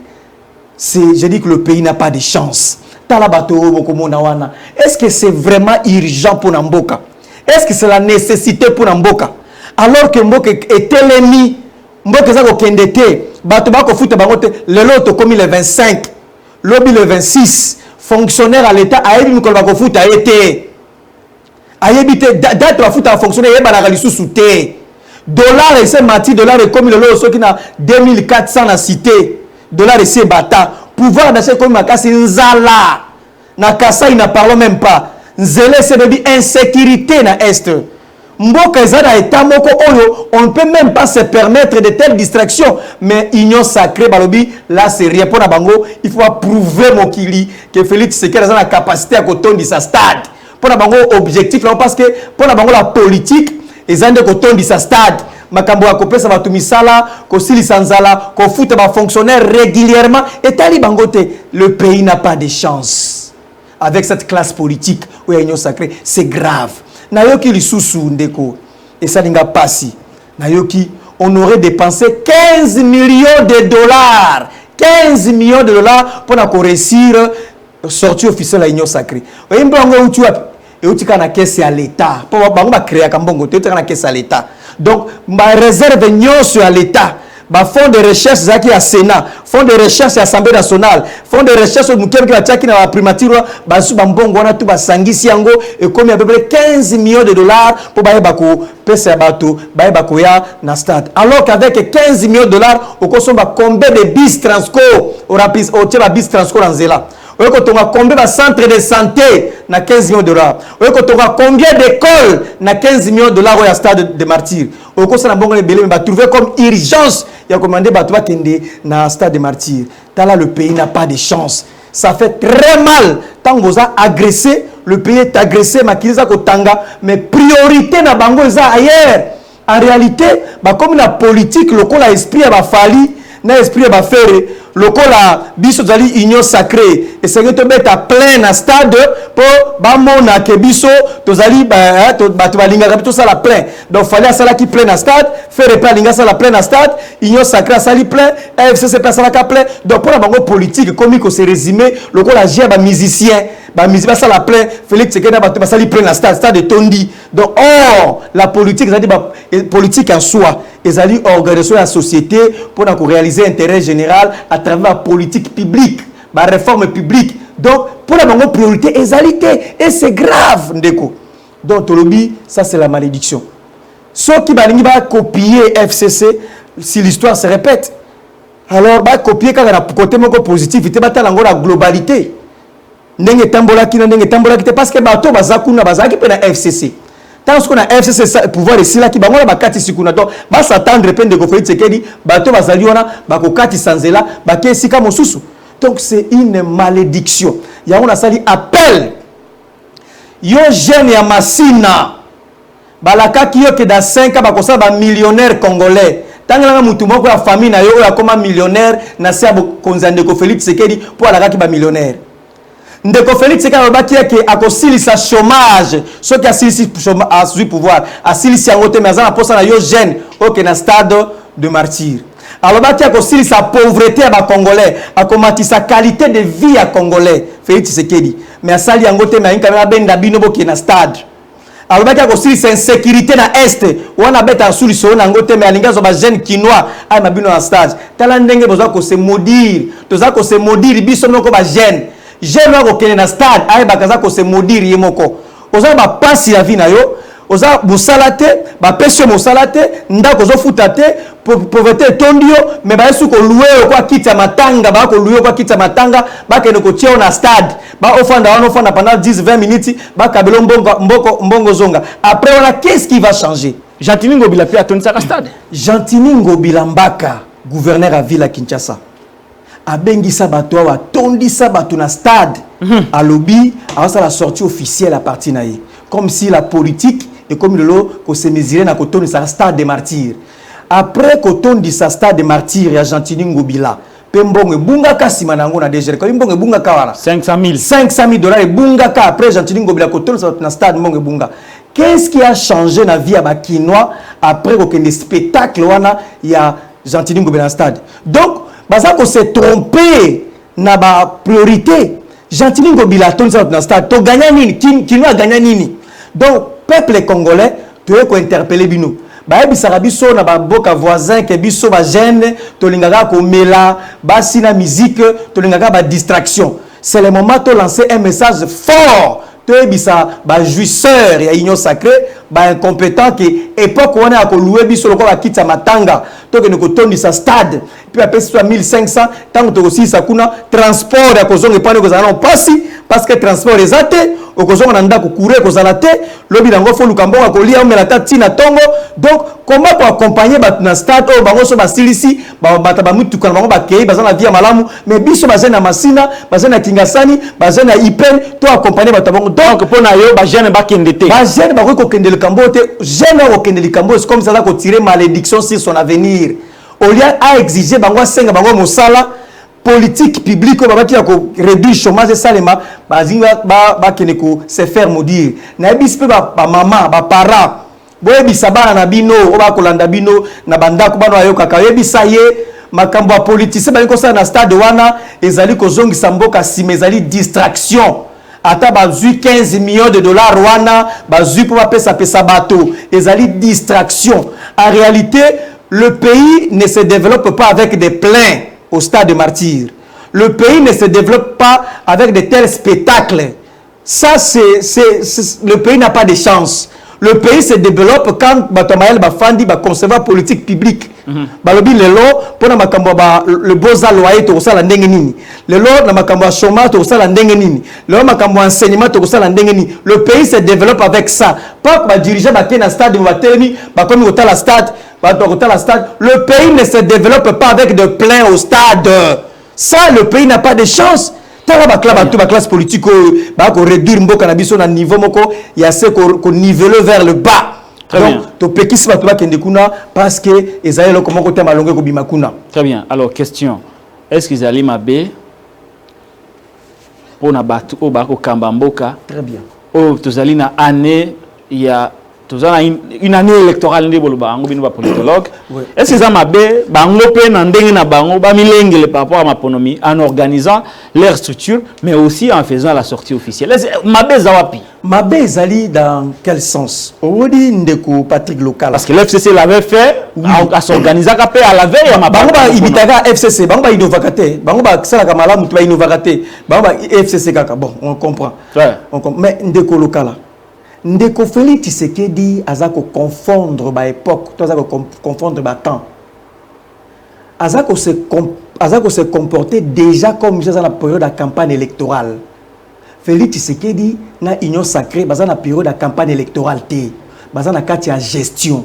C'est je dis que le pays n'a pas de chance. Est-ce que c'est vraiment urgent pour Namboka? Est-ce que c'est la nécessité pour Namboka? Alors que Mboka est l'ennemi, Mboka est kendete, bato bako futa bangote, le lot comme le 25, lobby le 26. Fonctionnaire à l'État a ébi mikolo bako futa été a ébité date ba futa fonctionnaire yeba la galisu souté dollar et c'est mati dollar et comme le lot so qui na 2400 na cité dollar et c'est bata pouvoir d'achat comme makasi nzala na kasa il n'a parlé même pas nzele c'est bebi insécurité na est mboka ezana état moko oyo on ne peut même pas se permettre de telles distractions mais union sacrée balobi là c'est rien pour na bango il faut prouver mokili que Félix Tshisekedi a la capacité à kotondi sa stade pour na bango objectif là parce que pour na bango la politique ezande kotondi sa stade makambo ya kopesa batu misala ko silisa nzala ko futa ba fonctionnaire régulièrement et tali bango te le pays n'a pas de chance avec cette classe politique où union sacrée c'est grave. Nayoki lisusu ndeko et ça n'inga passi. Nayoki on aurait dépensé 15 millions de dollars. 15 millions de dollars pour na réussir sortie officielle à Union sacrée. Et mbongo utu et uti kana caisse à l'état. Pour bango ba créer kambongo te kana caisse à l'état. Donc ma réserve nyonso à l'état. Ba fonds de recherche zaki à Sénat, fonds de recherche à Assemblée nationale, fonds de recherche au Mukembe qui va na primature basu bambongo na tout ba sangisi yango et comme à peu près 15 millions de dollars pour baye bako pesa bato baye bako ya na stade. Alors qu'avec 15 millions de dollars au consomma combien de bis transco au rapis au teba bis transco en zela. Oye kotonga combien de centres de santé na 15 millions de dollars. Oye kotonga combien d'écoles na 15 millions de dollars au stade de martyrs. Oye kosa na bongo le belé va trouver comme urgence il a commandé batwa kende na stade de martyrs. Là le pays n'a pas de chance. Ça fait très mal tant que vous avez agressé, le pays est agressé makiliza kotanga mais priorité na bango eza ailleurs. En réalité, bah comme la politique lokola esprit ba fali na esprit ba faire lokola biso tozali union sacrée et c'est que to beta plein na stade pour ba mona ke biso tozali bato balingaka to sala plein donc fallait sala qui plein na stade faire pas linga sala plein na stade union sacrée sali plein FCC pas sala plein donc pour la bango politique comme ko se résumer lokola gia ba musicien ba sala plein Félix Tshisekedi ba sali plein na stade de Tondi donc or la politique ça dit politique en soi ils allaient organiser la société pour réaliser l'intérêt général à travers la politique publique, la réforme publique. Donc, pour la priorité, et c'est grave, Ndeko. Donc, Tolobi, ça c'est la malédiction. Ceux qui vont copier FCC, si l'histoire se répète, alors, va copier quand il y a un côté positif, il va la globalité. Ndenge tambola ki parce que bato bazakuna bazaki pe na FCC. Tant qu'on a FCC pouvoir ici là qui bangola bakati sikuna donc va s'attendre peine de Félix Tshisekedi bato bazali wana bakokati sanzela baké sika mosusu. Donc c'est une malédiction. Ya on a sali appel. Yo jeune ya Masina balaka ki yo que dans 5 ans bakosa ba millionnaire congolais. Tangala mutu moko ya famille na yo ya comme millionnaire na sia konzande ko Félix Tshisekedi pour alaka ki ba millionnaire. Ndeko Félix Tshisekedi alobaki ke akosilisa chômage ceux qui asilisi à sous pouvoir asilisi yango mais azana posa na yo jeune OK na stade de martyr alobaki akosilisa pauvreté ya ba congolais akomatisa qualité de vie ya congolais Félix Tshisekedi mais asali yango mais inka na benda bino boki na stade alobaki akosilisa insécurité na est wana beta solution na ngote mais alinga zo ba jeune kinois ay mabino na stade tala ndenge boza ko se maudire toza ko se maudire biso noko ba jeune jeune wa kokene na stade ay bakaza ko se maudire yemoko oza ba pasi la vie na yo oza busalate ba pesi mosalate ndako zo futate pauvreté tondio mais ba yesu ko louer kwa kita matanga ba ko louer kwa kita matanga ba kene ko tiao na stade ba ofanda pendant 10-20 minutes ba kabelo mbongo zonga après voilà qu'est-ce qui va changer Gentini Ngobila puis atoni sa stade Gentini Ngobila Mbaka gouverneur à ville à Kinshasa abengisa bato wa tondisa bato na stade à lobby à la sortie officielle à partir naïe comme si la politique et comme le ko se mesurer na koton sa stade de martyrs après koton di sa stade de martyrs ya Gentini Ngobila pembonge bunga kasima nango na DG ko mbonge bunga kawara 500 dollars bunga ka après Gentini Ngobila koton sa na stade mbonge bunga. Qu'est-ce qui a changé na vie à bakinois après aucun spectacle wana ya Gentini Ngobila na stade donc baza ko se tromper na ba priorité Gentini Ngobila ton sa na stade to gagner nini kinois gagner nini donc peuple congolais tu ko interpeller bino ba ebisaka biso na ba boka voisin ke biso ba jeune to lingaka ko mela ba sina musique to lingaka ba distraction c'est le moment de lancer un message fort to ebisa ba jouisseur ya union sacrée ba incompétent que époque on a ko louer biso loko ba kitsa matanga to ke ne ko tondi sa stade puis après soit 1500 tant to aussi sa kuna transport ya ko zonga pano ko zana pasi parce que transport ezate o ko zonga nda ko courir ko zana te lobi nango fo lukambonga ko lia o mela tina tongo donc comment pour accompagner ba na stade o bango so ba silisi ba ba mutu kana bango ba kei ba zana via malamu mais biso ba zena Masina ba zena Kingasani ba zena Ipen to accompagner ba bango donc pour na yo ba jeune ba kendete ba jeune ba ko kende le kambo te jeune o kende le kambo c'est comme ça ko tirer malédiction sur son avenir au lieu à exiger bango senga bango mosala politique publique ba qui a réduire chômage salema ba zinga ba keneko se faire maudire na bispe ba maman ba parents boye bisaba na bino o ba kolanda bino na bandako bano ayoka ka yebisa ye makambo ya politicien ba ko sa na stade wana ezali ko zongisa mboka sima ezali distraction ata bazui 15 millions de dollars wana bazui pour pesa bateau ezali distraction en réalité le pays ne se développe pas avec des pleins au stade de martyrs. Le pays ne se développe pas avec de tels spectacles. Ça, le pays n'a pas de chance. Le pays se développe quand Batomael Bafandi va concevoir politique publique. Balobi lelo pour na makambo ba le boza loyer to sala ndenge nini. Lelo na makambo chômage to sala ndenge nini. Lelo makambo enseignement to sala ndenge nini. Le pays se développe avec ça. Pas ba diriger ba na stade ba telemi ba comme au la stade. Le pays ne se développe pas avec de plein au stade. Ça, le pays n'a pas de chance. La classe politique va réduire mboka na biso na niveau moko ya se ko niveler vers le bas. Très bien. To pekisi bato ba kende kuna parce que ezali lo comment côté malonge ko bimakuna. Très bien. Alors question. est-ce qu'ils allaient m'abé pour na batu au bako kambamboka? Très bien. Oh, tous allés na année il y a une année électorale ndi bolo bango bino ba politologue. Est-ce qu'ils m'abé bango pe na ndenge na bango ba milengele par rapport à ma ponomi en organisant leur structure mais aussi en faisant la sortie officielle. Mabé zawapi? Mabé zali dans quel sens? Odi ndeko Patrick Local. Parce que l'FCC l'avait fait à s'organiser à la veille à ma bango ba ibitaga FCC bango ba inovakate bango ba sala kamala mutu ba inovakate bango ba FCC kaka bon on comprend. On comprend mais ndeko Local ndeko Félix Tshisekedi azako confondre ba époque to azako confondre ba temps azako se comporter déjà comme dans la période de campagne électorale. Félix Tshisekedi na union sacrée baza na période de campagne électorale té baza na kati ya gestion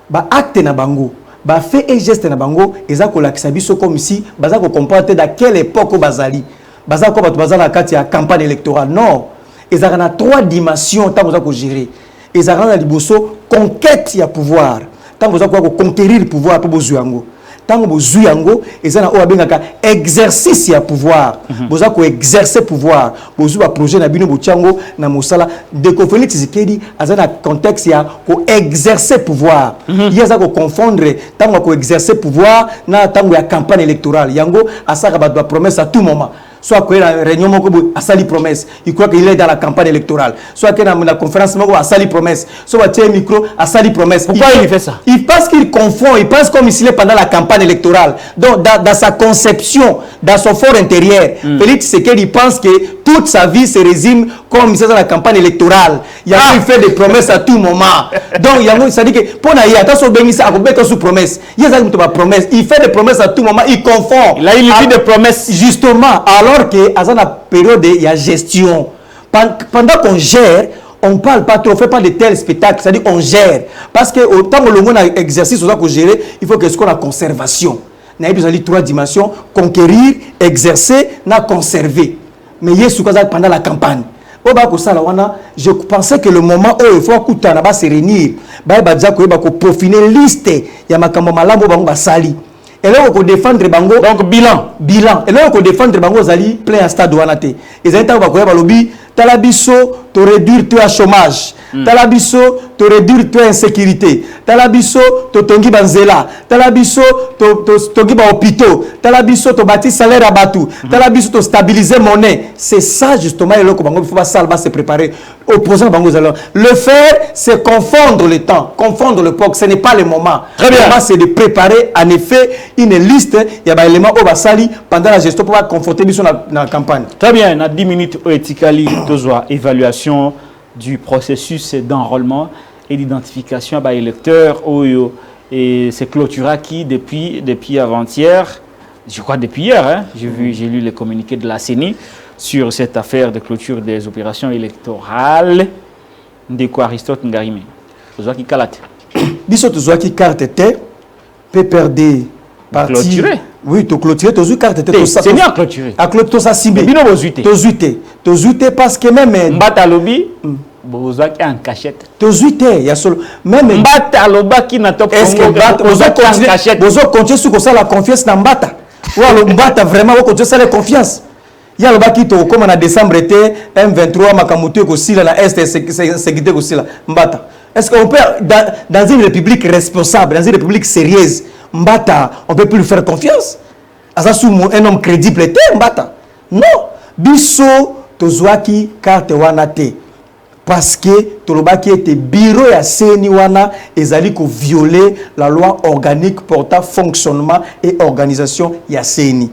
ba acte na bango ba fait et geste na bango ezako lakisa biso comme si baza ko comporter dans quelle époque bazali baza ko baza na kati ya campagne électorale. Non, ezaka na 3 dimensions tant baza ko gérer. Ezaka na liboso conquête ya pouvoir tant baza ko conquérir pouvoir pour bozu yango tant bozu yango ezana o abengaka exercice ya pouvoir boza ko exercer pouvoir bozu ba projet na bino bochango na mosala de ko Félix Tshisekedi azana contexte ya ko exercer pouvoir yeza ko confondre tant ko exercer pouvoir na tango ya campagne électorale yango asaka ba promesse à tout moment. Soit qu'il y a une réunion, à sali promesse. Il croit qu'il est dans la campagne électorale. Soit qu'il y a une conférence, à sali promesse. Soit qu'il y a un micro, à sali promesse. Pourquoi il fait ça? Il pense qu'il confond, il pense comme s'il est pendant la campagne électorale. Donc, dans sa conception, dans son fort intérieur, Félix Tshisekedi pense que toute sa vie se résume comme il est dans la campagne électorale. Il fait des promesses à tout moment. Donc, ça dit que pour naïa, attention, sous promesse. Il y a une promesse. Il fait des promesses à tout moment. Il confond. Il a une vie de promesses. Justement, alors que dans la période il y a gestion. Pendant qu'on gère, on ne parle pas trop, on ne fait pas de tels spectacles, c'est-à-dire qu'on gère. Parce que autant que le monde a exercice, on doit gérer, il faut que ce qu'on a conservation. Il y a 3 dimensions, conquérir, exercer, conserver. Mais il y a pendant la campagne. Je pensais que le moment où il faut se réunir, il faut peaufiner liste, il y a un sali. Et là, on peut défendre Bango. Donc, bilan. Et là, on peut défendre Bango Zali, plein à stade douanate. Et ça, on va dire, lobby, Talabiso, tu réduire ton chômage. Talabiso, tu réduire ton insécurité. Talabiso, tu tongi banzela. Talabiso, tu tongi ba hôpitaux. Talabiso, tu bâti salaire à Batou. Talabiso, tu stabiliser monnaie. C'est ça, justement, et là, il faut se préparer. Opposant Bango Zala. Le faire, c'est confondre le temps, confondre l'époque. Ce n'est pas le moment. Très bien. Le moment, c'est de préparer, en effet, une liste. Il y a des éléments au Basali pendant la gestion pour pouvoir confronter dans la campagne. Très bien. On a 10 minutes au Etikali, évaluation du processus d'enrôlement et d'identification à électeurs. Et c'est clôturé qui depuis avant-hier, je crois depuis hier, hein, j'ai lu les communiqués de la CENI sur cette affaire de clôture des opérations électorales. Ndeko Aristote Ngarime. Tozwaki kalate. Biso tozwaki carte te PPRD parti. Clôturé. Oui, tu clôturé, tu as carte te. C'est bien clôturé. A clôturé ça simé. Bino bozuite. Tozuite parce que même Mbata lobby bozwaki en cachette. Tozuite ya solo même Mbata lobaki na top. Est-ce que Mbata en cachette? Bozo continuer sur ça la confiance na Mbata. Ou alors Mbata vraiment on continue ça la confiance. Il y a le baki to comme en décembre été M23 makamutu ko sila la est sécurité ko sila Mbata. Est-ce qu'on peut dans une république responsable, dans une république sérieuse, Mbata, on peut plus lui faire confiance? Asasu un homme crédible était Mbata. Non, biso tozwaki carte wana te. Parce que tolobaki était bureau ya CENI wana ezali ko violer la loi organique portant fonctionnement et organisation ya CENI.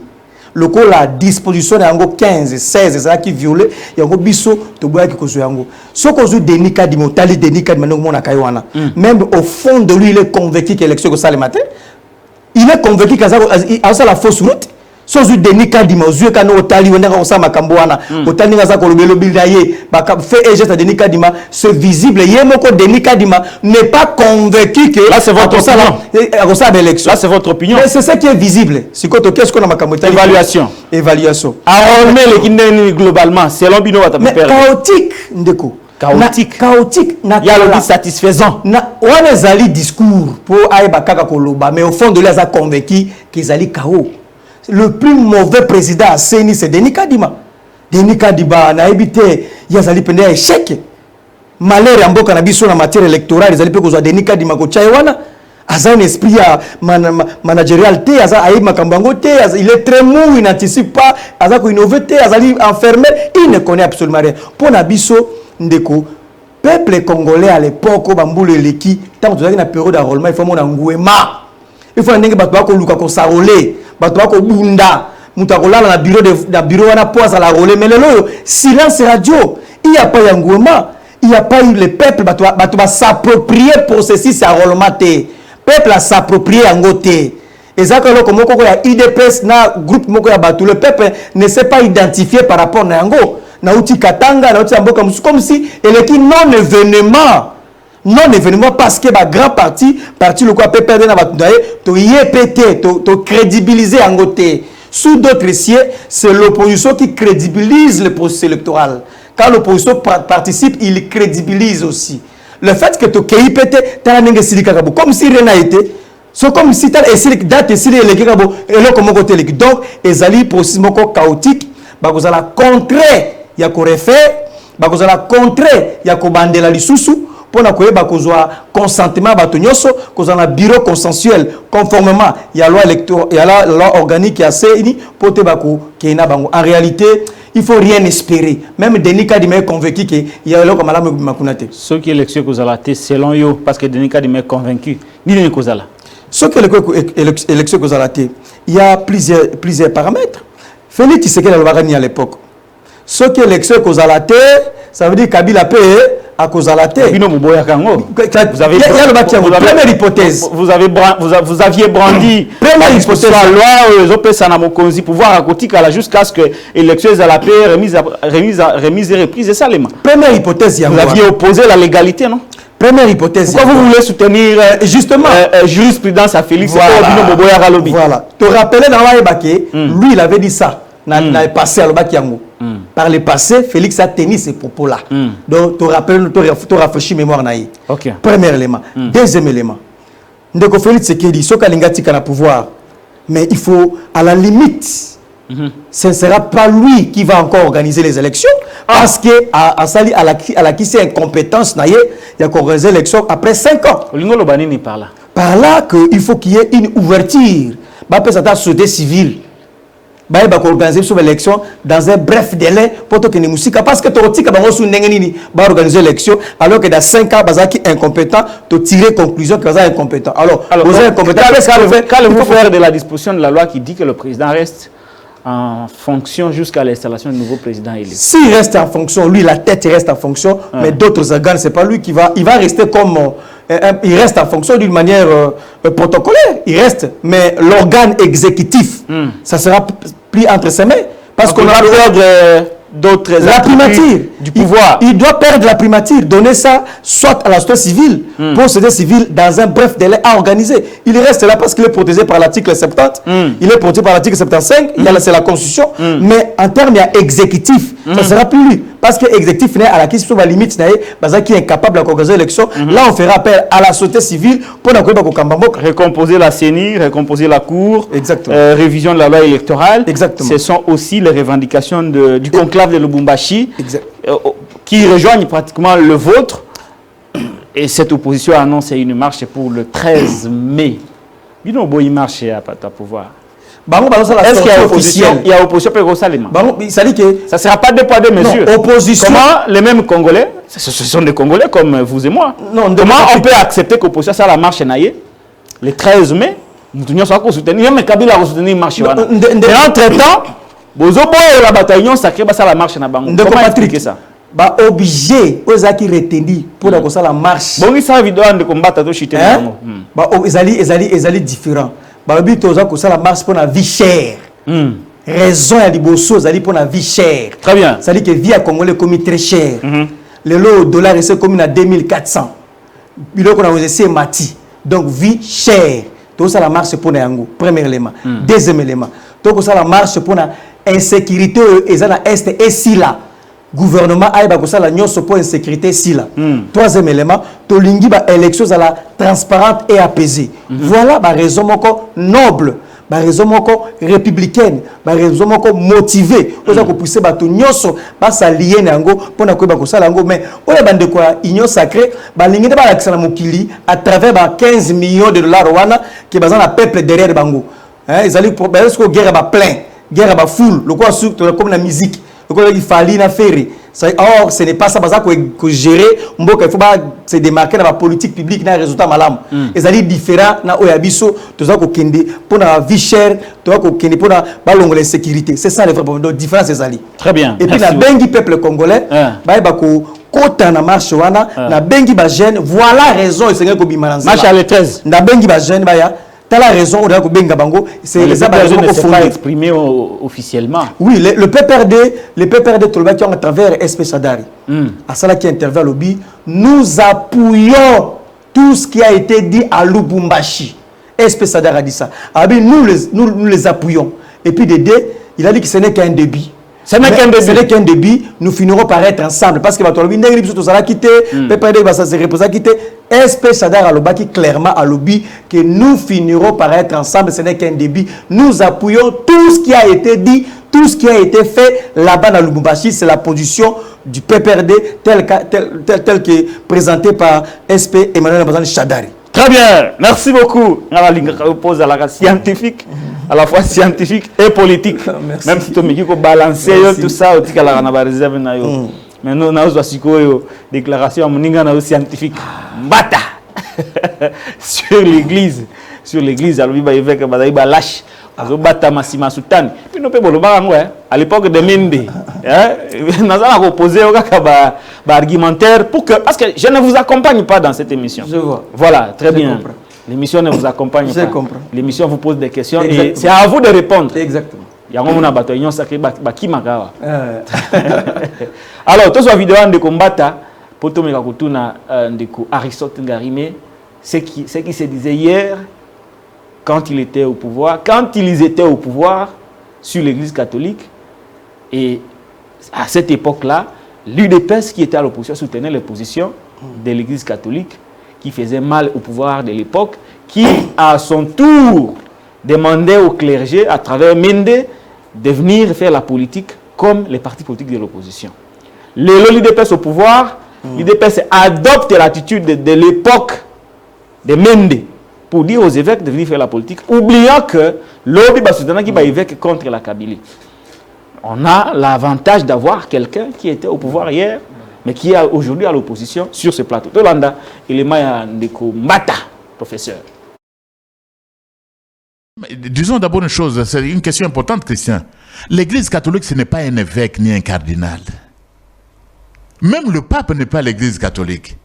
Le coup la disposition yango 15 16 ça qui violé yango biso to boya ki kozo yango so kozo denika di motali denika maintenant mona kaywana même au fond de lui il est convaincu que l'élection ko sale matin il est convaincu que ça la fausse route so zu denika di mozu ka no tali wenda ko sa makambo wana otani nga za ko lobelo bildaye ba fait et geste denika dima ce visible yemoko denika dima n'est pas convaincu que là c'est votre opinion. Là c'est votre opinion. Mais c'est ça qui est visible. C'est quoi qu'est-ce qu'on a makambo évaluation. Arrôler les kindeni globalement selon bino wata mais chaotique ndeko. Chaotique il y a le satisfaisant na wana zali discours pour aïba kaka koloba mais au fond de là ça convaincu qu'ils allaient chaos. le plus mauvais président à CENI, c'est Denis Kadima. Denis Kadima n'a évité, il y a un échec. Malheur en boka na biso na matière électorale, ils allaient peut que Denis Kadima ko Tchaïwana. Asa un esprit managérial, il est très mou, il n'anticipe pas, asa ko innové, azali enfermé, il ne connaît absolument rien. Pour Nabiso, ndeko, peuple congolais à l'époque, Bamboule Leki, tant que tu as une période d'enrôlement, il faut mon engouement. Il faut que batwa ko luka ko sarolé, batwa ko bunda, mutakola na bureau wana poise à la rolé, mais le silence radio, il n'y a pas d'engouement. Il n'y a pas eu le peuple qui va s'approprier pour ceci, c'est enrôlement. Le peuple a s'approprié en côté. Et ça, quand il y a IDPS, le peuple ne s'est pas identifié par rapport à Nango. Katanga, comme si il est non-événement. Non-événement parce que le grand parti le quoi peut perdre dans to crédibiliser en côté. Sous d'autres cieux, c'est l'opposition qui crédibilise le processus électoral. Quand l'opposition participe, il crédibilise aussi. Le fait que tu aies pété, tu as un comme si rien n'a été. C'est comme si tu as essayé date et donc, les alliés processus chaotique, vous allez contrer, il y a qu'on refait, vous allez contrer, il y a qu'on bande la lisusu, pour qu'on ait consentement, qu'on ait un bureau consensuel, conformément, il y a la loi organique qui a CENI, pour que en réalité, il ne faut rien espérer. Même Denis Kadima est convaincu qu'il y a l'eau comme la Makunate. Ce qui est l'élection que vous avez selon vous, parce que Denis Kadima est convaincu, ni Denis Kozala. Ce qui est l'élection que vous avez, il y a plusieurs paramètres. Félix Tshisekedi à l'époque. Ce qui est l'élection que vous avez, ça veut dire Kabila paye à cause de la terre. Vous avez première hypothèse. Vous aviez brandi première hypothèse la loi pouvoir à côté jusqu'à ce que l'élection à la paix remise et reprise et ça les mains. Première hypothèse. Vous aviez opposé la légalité, non? Première hypothèse. Pourquoi vous voulez soutenir justement jurisprudence à Félix? Voilà. Te rappeler dans la lui il avait dit ça. N'a passé à l'Obakiango. Par le passé, Félix a tenu ces propos-là. Donc, tu rappelles, tu rafraîchis mémoire naïe. Premier élément. Deuxième élément. Ndeko Félix Tshisekedi, ce qu'Alingati a pouvoir, mais il faut, à la limite, ce ne sera pas lui qui va encore organiser les élections, parce que à la qui c'est incompétence naïe, il y a encore des élections après 5 ans. Par là, il faut qu'il y ait une ouverture. Bah, peut-être la société civile. Bah, il va organiser sur l'élection dans un bref délai pour que les musiques parce que tu vas organiser l'élection alors que dans 5 ans bazar qui incompétent tu tirer conclusion que bazar incompétent alors vous êtes incompétent qu'allez-vous faire de la disposition de la loi qui dit que le président reste en fonction jusqu'à l'installation du nouveau président élu? S'il reste en fonction, lui la tête reste en fonction, mais d'autres organes c'est pas lui qui va, il va rester comme il reste en fonction d'une manière protocolaire, il reste, mais l'organe exécutif, ça sera pris entre ses mains. Parce qu'on va perdre d'autres la primature du pouvoir. Il doit perdre la primature, donner ça soit à la société civile, pour la société civile dans un bref délai à organiser. Il reste là parce qu'il est protégé par l'article 70, il est protégé par l'article 75, c'est la constitution, mais en termes exécutifs, ça ne sera plus lui. Parce que l'exécutif n'est à la question de la limite, qui est incapable d'organiser l'élection. Là, on fera appel à la société civile pour recomposer la CENI, recomposer la Cour, révision de la loi électorale. Exactement. Ce sont aussi les revendications du conclave de Lubumbashi qui rejoignent pratiquement le vôtre. Et cette opposition a annoncé une marche pour le 13 mai. Il y a une marche à pouvoir. Est-ce qu'il y a opposition? Il y a opposition pour ça ne sera pas 2 poids 2 mesures. Non, opposition. Comment les mêmes Congolais, ce sont des Congolais comme vous et moi, comment on peut accepter que l'opposition soit la marche naïe le 13 mai? Nous devons soutenir, même Kabila va soutenir une marche. Et entre-temps, vous avez la bataille sacrée, la marche na bango. Comment expliquer ça? Obligé aux qui retenus pour la marche. Bon, ça vidéo de combattre à chiter. Ils allaient différents. La marche pour la vie chère. Raison à liboso, ça pour la vie chère. Très bien. Ça dit que vie à Congolais comme très cher. Le lot dollar est comme à 2400. Il qu'on a aussi mati. Donc vie chère. Tout ça la marche pour Nango. Premier élément. Deuxième élément. Tout ça la marche pour la insécurité et ça la est et si là. Gouvernement a la nyonso pour insécurité si là. Troisième élément, to lingi ba élection à la transparente et apaisée. Voilà la raison noble. ba raison moko républicaine, ba raison moko motivée, oza ko pousser bato nyonso ba s'allier nango pona ko ba ko sala ngo mais oya bande quoi union sacrée ba lingine ba lakisa na mokili à travers ba 15 millions de dollars wana qui bazan la peuple derrière bango. Hein, ils allaient pour parce que guerre ba plein, guerre ba full, le quoi surtout comme la musique, le quoi il fallait na faire. Or, ce n'est pas ça, parce que gérer, il faut se démarquer dans la politique publique, dans les résultats malam. Ils sont différents, dans Oyabiso, pour la vie chère, pour la sécurité. C'est ça les vrais problèmes. Donc, différence, c'est ça. Très bien. Et puis, la bengi peuple congolais, kota na marche wana, na bengi ba jeune, voilà raison, il s'est dit marche à l'étresse. Na bengi ba jeune, t'as la raison, on a benga bango, c'est les raisons ne sont pas exprimées officiellement. Oui, le PPRD Tolba qui est à travers SP Sadari, à cela qui intervient au lobby, nous appuyons tout ce qui a été dit à Lubumbashi. SP Sadari a dit ça. Nous les appuyons. Et puis Dédé, il a dit que ce n'est qu'un débit. Ce n'est qu'un débit, nous finirons par être ensemble. Parce que Batolobi, nous allons quitter, PPRD va se reposer à quitter. SP Sadar Alobaki clairement à lobby que nous finirons par être ensemble, ce n'est qu'un débit. Nous appuyons tout ce qui a été dit, tout ce qui a été fait là-bas dans Lubumbashi, c'est la position du PPRD tel que présenté par SP Emmanuel Ramazan Shadari. Très bien, merci beaucoup. On pose à la scientifique, à la fois scientifique et politique. Merci. Même si tu me balancer tout ça, tu as la réserve. Mais nous avons une déclaration scientifique. Mbata sur l'église. Sur l'église, alors il va y avoir des lâches. À l'époque de Mende, nous avons posé un argumentaire pour que. Parce que je ne vous accompagne pas dans cette émission. Je vois. Voilà, très bien. Comprends. L'émission ne vous accompagne pas. Je comprends. L'émission vous pose des questions. Exactement. Et c'est à vous de répondre. Exactement. Il y a un bataillon sacré qui m'a. Alors, tout ce vidéo de combattre, pour tout le monde, Aristote Ngarimé, ce qui se disait hier, quand il était au pouvoir, quand ils étaient au pouvoir sur l'Église catholique, et à cette époque-là, l'UDPS qui était à l'opposition soutenait les positions de l'Église catholique, qui faisait mal au pouvoir de l'époque, qui à son tour demandait au clergé, à travers Mende, de venir faire la politique comme les partis politiques de l'opposition. L'UDPS au pouvoir, l'UDPS adopte l'attitude de l'époque de Mende pour dire aux évêques de venir faire la politique, oubliant que l'Obi Basudana qui va évêque contre la Kabylie. On a l'avantage d'avoir quelqu'un qui était au pouvoir hier, mais qui est aujourd'hui à l'opposition sur ce plateau. Tolanda, il est Maya Ndeko Mbata, professeur. Disons d'abord une chose, c'est une question importante, Christian. L'Église catholique, ce n'est pas un évêque ni un cardinal. Même le pape n'est pas l'Église catholique.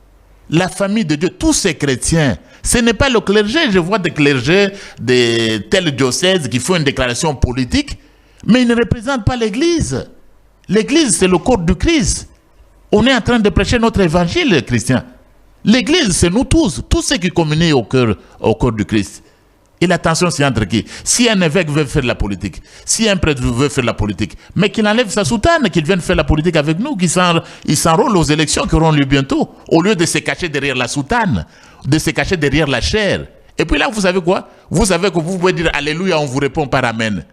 La famille de Dieu, tous ces chrétiens, ce n'est pas le clergé. Je vois des clergés de tel diocèse qui font une déclaration politique, mais ils ne représentent pas l'Église. L'Église, c'est le corps du Christ. On est en train de prêcher notre évangile, Christian. L'Église, c'est nous tous ceux qui communient au cœur du Christ. Et l'attention, c'est entre qui? Si un évêque veut faire la politique, si un prêtre veut faire la politique, mais qu'il enlève sa soutane, qu'il vienne faire la politique avec nous, qu'il s'enrôle aux élections qui auront lieu bientôt, au lieu de se cacher derrière la soutane, de se cacher derrière la chair. Et puis là, vous savez quoi? Vous savez que vous pouvez dire Alléluia, on vous répond par Amen.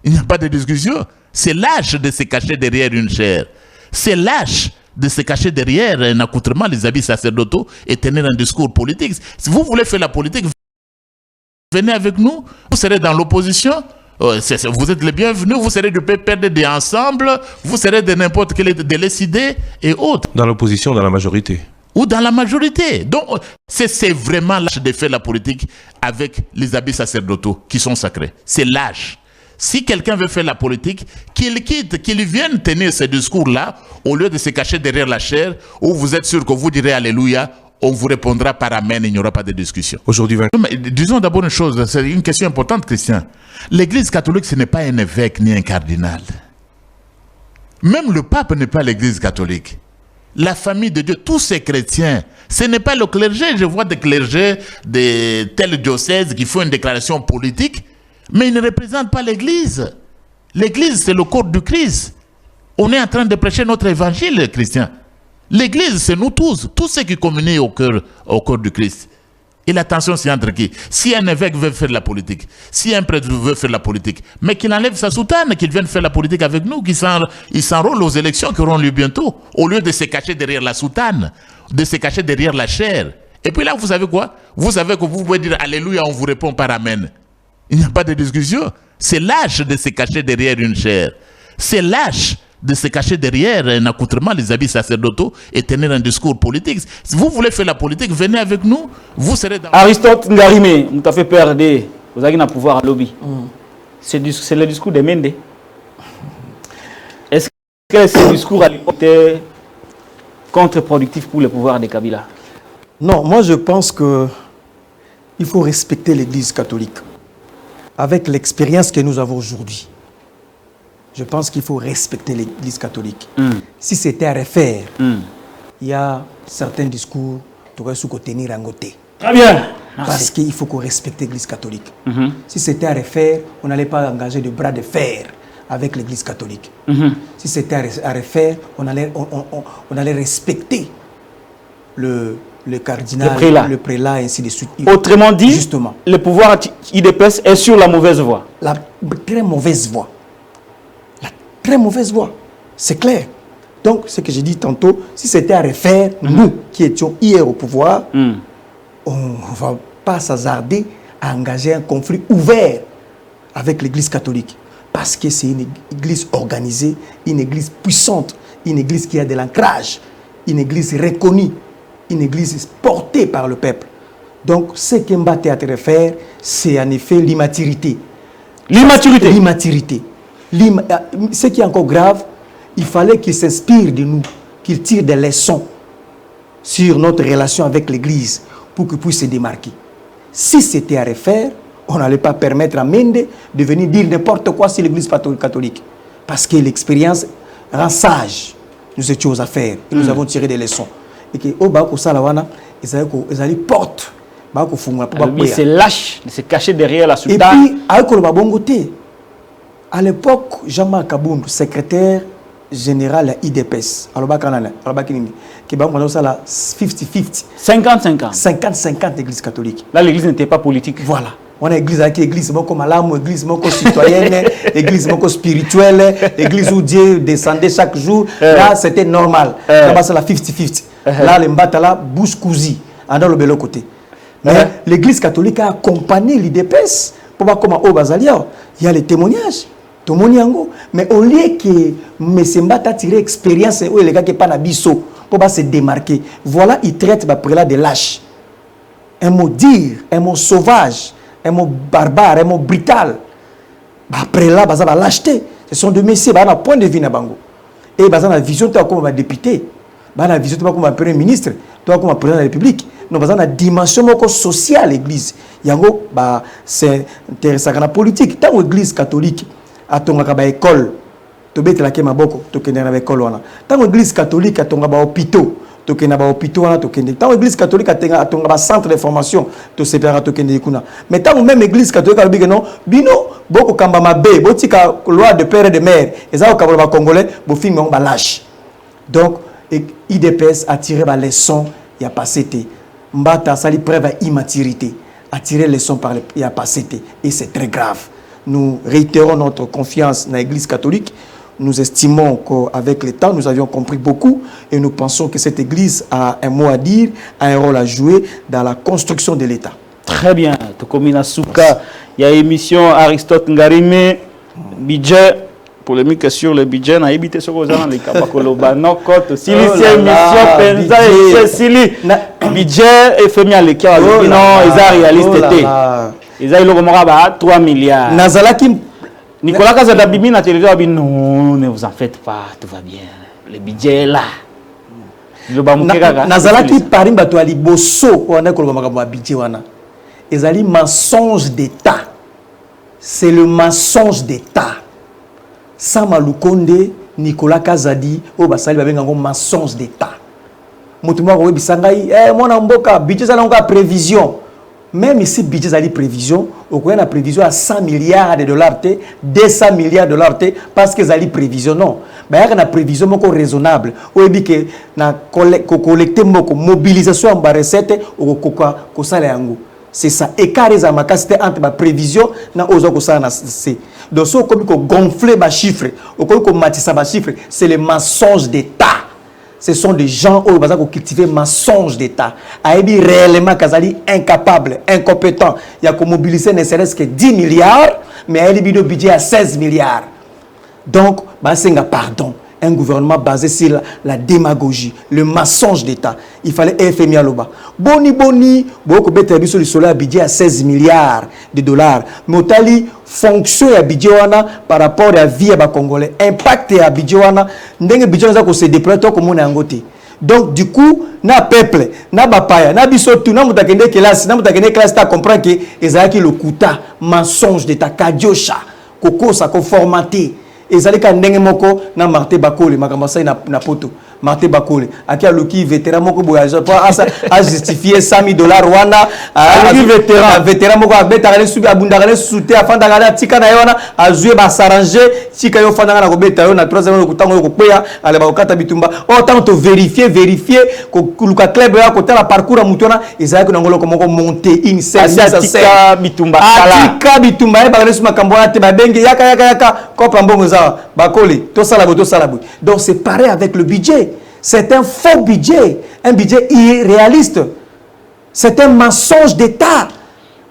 Il n'y a pas de discussion. C'est lâche de se cacher derrière une chair. C'est lâche de se cacher derrière un accoutrement, les habits sacerdotaux, et tenir un discours politique. Si vous voulez faire la politique, venez avec nous, vous serez dans l'opposition, vous êtes les bienvenus, vous serez du PPRD ensemble, vous serez de n'importe quel de l'SID et autres. Dans l'opposition, dans la majorité. Ou dans la majorité. Donc, c'est vraiment lâche de faire la politique avec les habits sacerdotaux qui sont sacrés. C'est lâche. Si quelqu'un veut faire la politique, qu'il quitte, qu'il vienne tenir ce discours-là, au lieu de se cacher derrière la chair, où vous êtes sûr que vous direz Alléluia, on vous répondra par Amen, il n'y aura pas de discussion. Aujourd'hui, disons d'abord une chose, c'est une question importante, Christian. L'Église catholique, ce n'est pas un évêque ni un cardinal. Même le pape n'est pas l'Église catholique. La famille de Dieu, tous ces chrétiens, ce n'est pas le clergé. Je vois des clergés de tel diocèse qui font une déclaration politique, mais ils ne représentent pas l'Église. L'Église, c'est le corps du Christ. On est en train de prêcher notre évangile, Christian. L'Église, c'est nous tous ceux qui communient au cœur du Christ. Et la tension, c'est entre qui? Si un évêque veut faire de la politique, si un prêtre veut faire de la politique, mais qu'il enlève sa soutane, qu'il vienne faire la politique avec nous, qu'il s'enrôle aux élections qui auront lieu bientôt, au lieu de se cacher derrière la soutane, de se cacher derrière la chair. Et puis là, vous savez quoi? Vous savez que vous pouvez dire Alléluia, on vous répond par Amen. Il n'y a pas de discussion. C'est lâche de se cacher derrière une chair. C'est lâche de se cacher derrière un accoutrement, les habits sacerdotaux, et tenir un discours politique. Si vous voulez faire la politique, venez avec nous. Vous serez dans... Aristote Ngarime, vous avez perdu. Vous avez un pouvoir à lobby. C'est le discours de Mende. Est-ce que ce discours était contre-productif pour le pouvoir de Kabila? Non, moi je pense que il faut respecter l'Église catholique. Avec l'expérience que nous avons aujourd'hui, je pense qu'il faut respecter l'Église catholique. Si c'était à refaire, il y a certains discours qui auraient sous-tenir en côté. Très bien. Parce qu'il faut qu'on respecte l'Église catholique. Si c'était à refaire, on n'allait pas engager de bras de fer avec l'Église catholique. Si c'était à refaire, on allait respecter le cardinal, le prélat, et ainsi de suite. Autrement dit, justement, le pouvoir IDPS est sur la mauvaise voie. La très mauvaise voie. La très mauvaise voie. C'est clair. Donc, ce que j'ai dit tantôt, si c'était à refaire, nous qui étions hier au pouvoir, on ne va pas s'hasarder à engager un conflit ouvert avec l'Église catholique. Parce que c'est une église organisée, une église puissante, une église qui a de l'ancrage, une église reconnue, une église portée par le peuple. Donc, ce qu'Mbaté a à faire, c'est en effet l'immaturité. L'immaturité. L'immaturité. Ce qui est encore grave, il fallait qu'il s'inspire de nous, qu'il tire des leçons sur notre relation avec l'Église pour qu'il puisse se démarquer. Si c'était à refaire, on n'allait pas permettre à Mende de venir dire n'importe quoi sur l'Église catholique. Parce que l'expérience rend sage. Nous étions aux affaires et nous avons tiré des leçons. Et que au bas ça la wana, ils allaient porte. Mais c'est lâche de se cacher derrière la soutane. Et puis, avec le babongoté, à l'époque, Jean-Marc Kaboundou, secrétaire général à IDPS, à l'Obakanana, qui va prendre ça là 50-50. 50-50. 50-50 l'église catholique. Là, l'église n'était pas politique. Voilà. On a l'église avec l'église comme l'âme, l'église citoyenne, l'église spirituelle, l'église où Dieu descendait chaque jour. Là, c'était normal. Là, c'est la 50-50. Là, les mbatala, bouche cousue, dans le bel côté. Mais l'église catholique a accompagné l'IDPS. Pour voir comment au Bazalia, il y a les témoignages. Mais au lieu que M. Mbata tiré expérience, où les gars qui pas nabiso pour se démarquer, voilà, il traite le prélat de lâche. Un mot dire, un mot sauvage, un mot barbare, un mot brutal. Après là, il va lâcheté. Ce sont des messieurs, il y a un point de vue na bango. Et il y a une vision comme un député, il y a une vision comme un premier ministre, comme un président de la République. Nous avons une dimension sociale l'église. C'est intéressant dans la politique. Tant l'église catholique a une école, tant l'église catholique a un hôpital, tant l'église catholique a un centre de formation, mais tant même l'église catholique a non, bino beaucoup kamba mabe, botika loi de père et de mère, et ça au congolais, bo film on lâche. Donc IDPS a tiré la leçon, il y a passé. Mbata sali preuve à immaturité, a tiré les leçons par il y a passé. Et c'est très grave. Nous réitérons notre confiance dans l'Église catholique. Nous estimons qu'avec le temps, nous avions compris beaucoup et nous pensons que cette Église a un mot à dire, a un rôle à jouer dans la construction de l'État. Très bien. Tokomina Souka, il y a émission Aristote Ngarime, budget. Polémique sur le budget, on a évité ce qu'on a les Kabakoloba, non, côte, si l'émission Penza et Sili, budget et fait bien les cas, non, ils ont réalisé, ils ont eu 3 milliards. Nazalaki, Nicolas Kazadabimi na télévision, non, ne vous en faites pas, tout va bien, le budget est là. Nazalaki Paris Batouali Bosso, on a un budget, ils ont mensonge d'État, c'est le mensonge d'État. Sama Lukonde, Nicolas Kazadi, au basali babenga ngo mensonge d'État. Mutumwa ko bisangai, mwana mboka, budget ça n'a pas prévision. Même ici, budget a prévision, on a prévision à 100 milliards de dollars, 200 milliards de dollars, parce que ça prévision, non. Mais il y a une prévision raisonnable. On dit que na collecter une mobilisation en recette, c'est ça. Et car les c'était entre la prévision et les donc, si on gonfler les chiffres, on matisser les chiffres, c'est le mensonge d'État. Ce sont des gens qui ont cultivé le mensonge d'État. Aïbi réellement Kazali incapable, incompétent. Il y a mobilisé ne serait-ce que 10 milliards, mais il y a un budget à 16 milliards. Donc, c'est un pardon. Un gouvernement basé sur la démagogie, le mensonge d'État. Il fallait FMI à l'Oba. Boni, beaucoup de sur le soleil budget à 16 milliards de dollars. Mais au fonction à budget par rapport à la vie des Congolais. Impact à budget n'engue budget se déploie comme on est en côté. Donc du coup, na peuple, na bapaya, na bisotu, na mutakende classe, ta comprendre que ezaki le kuta mensonge d'État kadiocha, koko ça conformité. Ezali ka ndenge moko na Martin Bakole makamasa na poto Martin Bakole aki aluki vétéran moko boyage pour a justifier $100,000 wana aluki vétéran moko abeta kale subi abunda kale souté afanda kale tika na yona azue ba s'arranger tika yo fanda na ko beta yo na 3e kutango yo ko peya ale ba okata bitumba autant to vérifier ko luka club ya ko tala parcours mutona ezali ko ngolo ko moko monter une scène tika bitumba kala tika bitumba ba kale suma kambo te ba bengi yaka ko pambongo Bakole, tout ça donc c'est pareil avec le budget. C'est un faux budget, un budget irréaliste. C'est un mensonge d'État.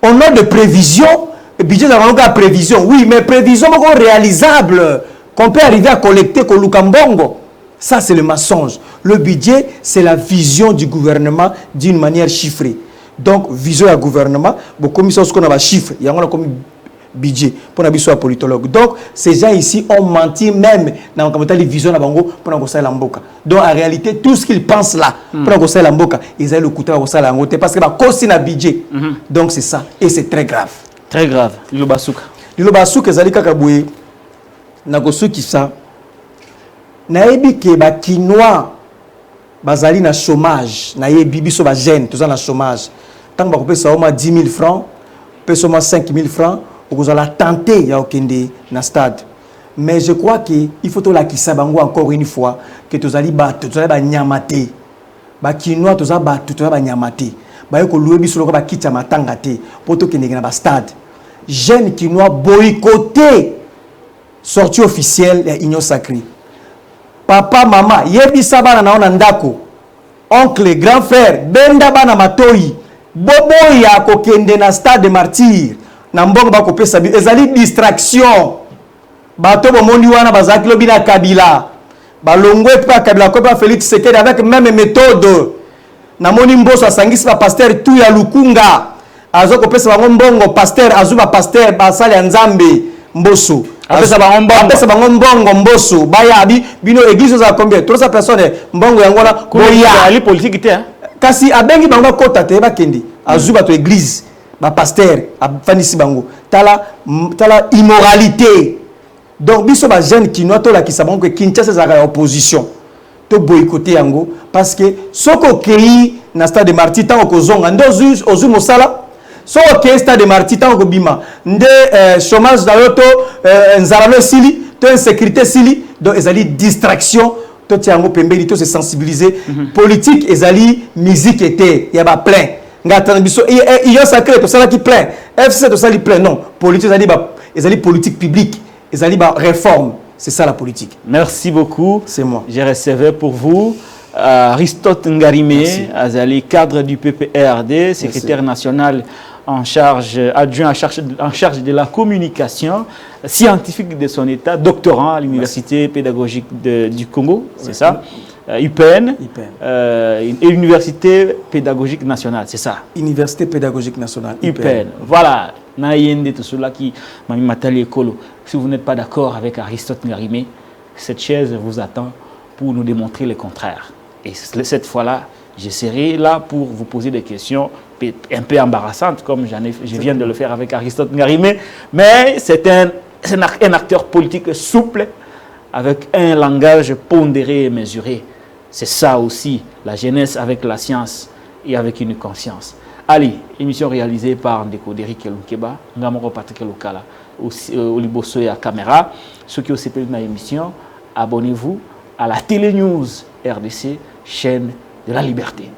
On a de prévisions, le budget n'a pas de prévision. Oui, mais prévision réalisable qu'on peut arriver à collecter au Lukambongo. Ça, c'est le mensonge. Le budget, c'est la vision du gouvernement d'une manière chiffrée. Donc, vision du gouvernement, comme ça, ce qu'on a chiffre, il y a comme budget pour la vision politologue. Donc ces gens ici ont menti même dans les visions de Bango pour la Lamboka. Donc en réalité tout ce qu'ils pensent là pour la Lamboka, ils ont le couteau pour la Lamboka parce que c'est un budget. Donc c'est ça et c'est très grave. Très grave. Lilo Basuka ezali kaka boye na kosuki ça. Nayebi ke ba Kinois bazali na chômage, nayebi biso ba jeune tous na chômage. Tant ba kopesa au moins 10 000 francs, pesa au moins 5 000 francs. Vous allez tenter ya okende na stade, mais je crois que il faut to la kisabango encore une fois que tous allez battre, tous allez ba nyamate, ba Kinois tous allez battre, tous allez ba nyamate, ba yoko loué biso loko ba kitcha matanga te, poto kende na ba stade. Jeunes Kinois boycotté sortie officielle ya Union Sacrée. Papa mama yebisa bana na ona ndako, oncle grand frère benda bana matoi, bobo ya kokende na stade de martyr. Nambongo ba kopesa ezali distraction bato bomondi wana bazaki lobi na Kabila balongwe pa Kabila ko pa Félix Tshisekedi avec même méthode namoni mboso asangisi ba pasteur tu ya Lukunga azo kopesa bango mbongo pasteur azuba pasteur basali ya Nzambe mboso apesa bango mbongo mboso bayabi bino église za combien 300 personnes mbongo yangona boya ali politique te kasi abengi bango kota te bakendi azuba to église ba pasteur afanisi bango tala immoralité. Donc biso ba jeune Kinois to la kisabango que Kinshasa za opposition to boycotter yango parce que soko kei na stade de martyr tant ko zonga ndozu ozu mosala soko kei stade de martyr tant ko bima nde chômage da yoto nzaralo sili to insécurité sili donc ezali distraction to tiango pembeli to se sensibiliser politique ezali musique était ya ba plein ngata biso Union Sacrée to sala qui plein FC to sala qui plein non politique ezali politique publique ezali ba réforme, c'est ça la politique. Merci beaucoup. C'est moi. J'ai recevé pour vous Aristote Ngarimé, Azali, cadre du PPRD, secrétaire national en charge, adjoint en charge de la communication scientifique de son état, doctorant à l'université pédagogique du Congo, c'est ça, UPN, et l'université pédagogique nationale, c'est ça. Université pédagogique nationale, UPN. Voilà. Tout cela qui m'a mis Matali Ekolo. Si vous n'êtes pas d'accord avec Aristote Ngarimé, cette chaise vous attend pour nous démontrer le contraire. Et cette fois-là, je serai là pour vous poser des questions un peu embarrassantes, comme je viens de le faire avec Aristote Ngarimé. Mais c'est un acteur politique souple, avec un langage pondéré et mesuré. C'est ça aussi, la jeunesse avec la science et avec une conscience. Allez, émission réalisée par Ndeko Derrick Elunkeba, Ngamoro Patrick Lokala, Oliboso et à caméra. Ceux qui ont CP de ma émission, abonnez-vous à la Télé News RDC, chaîne de la liberté.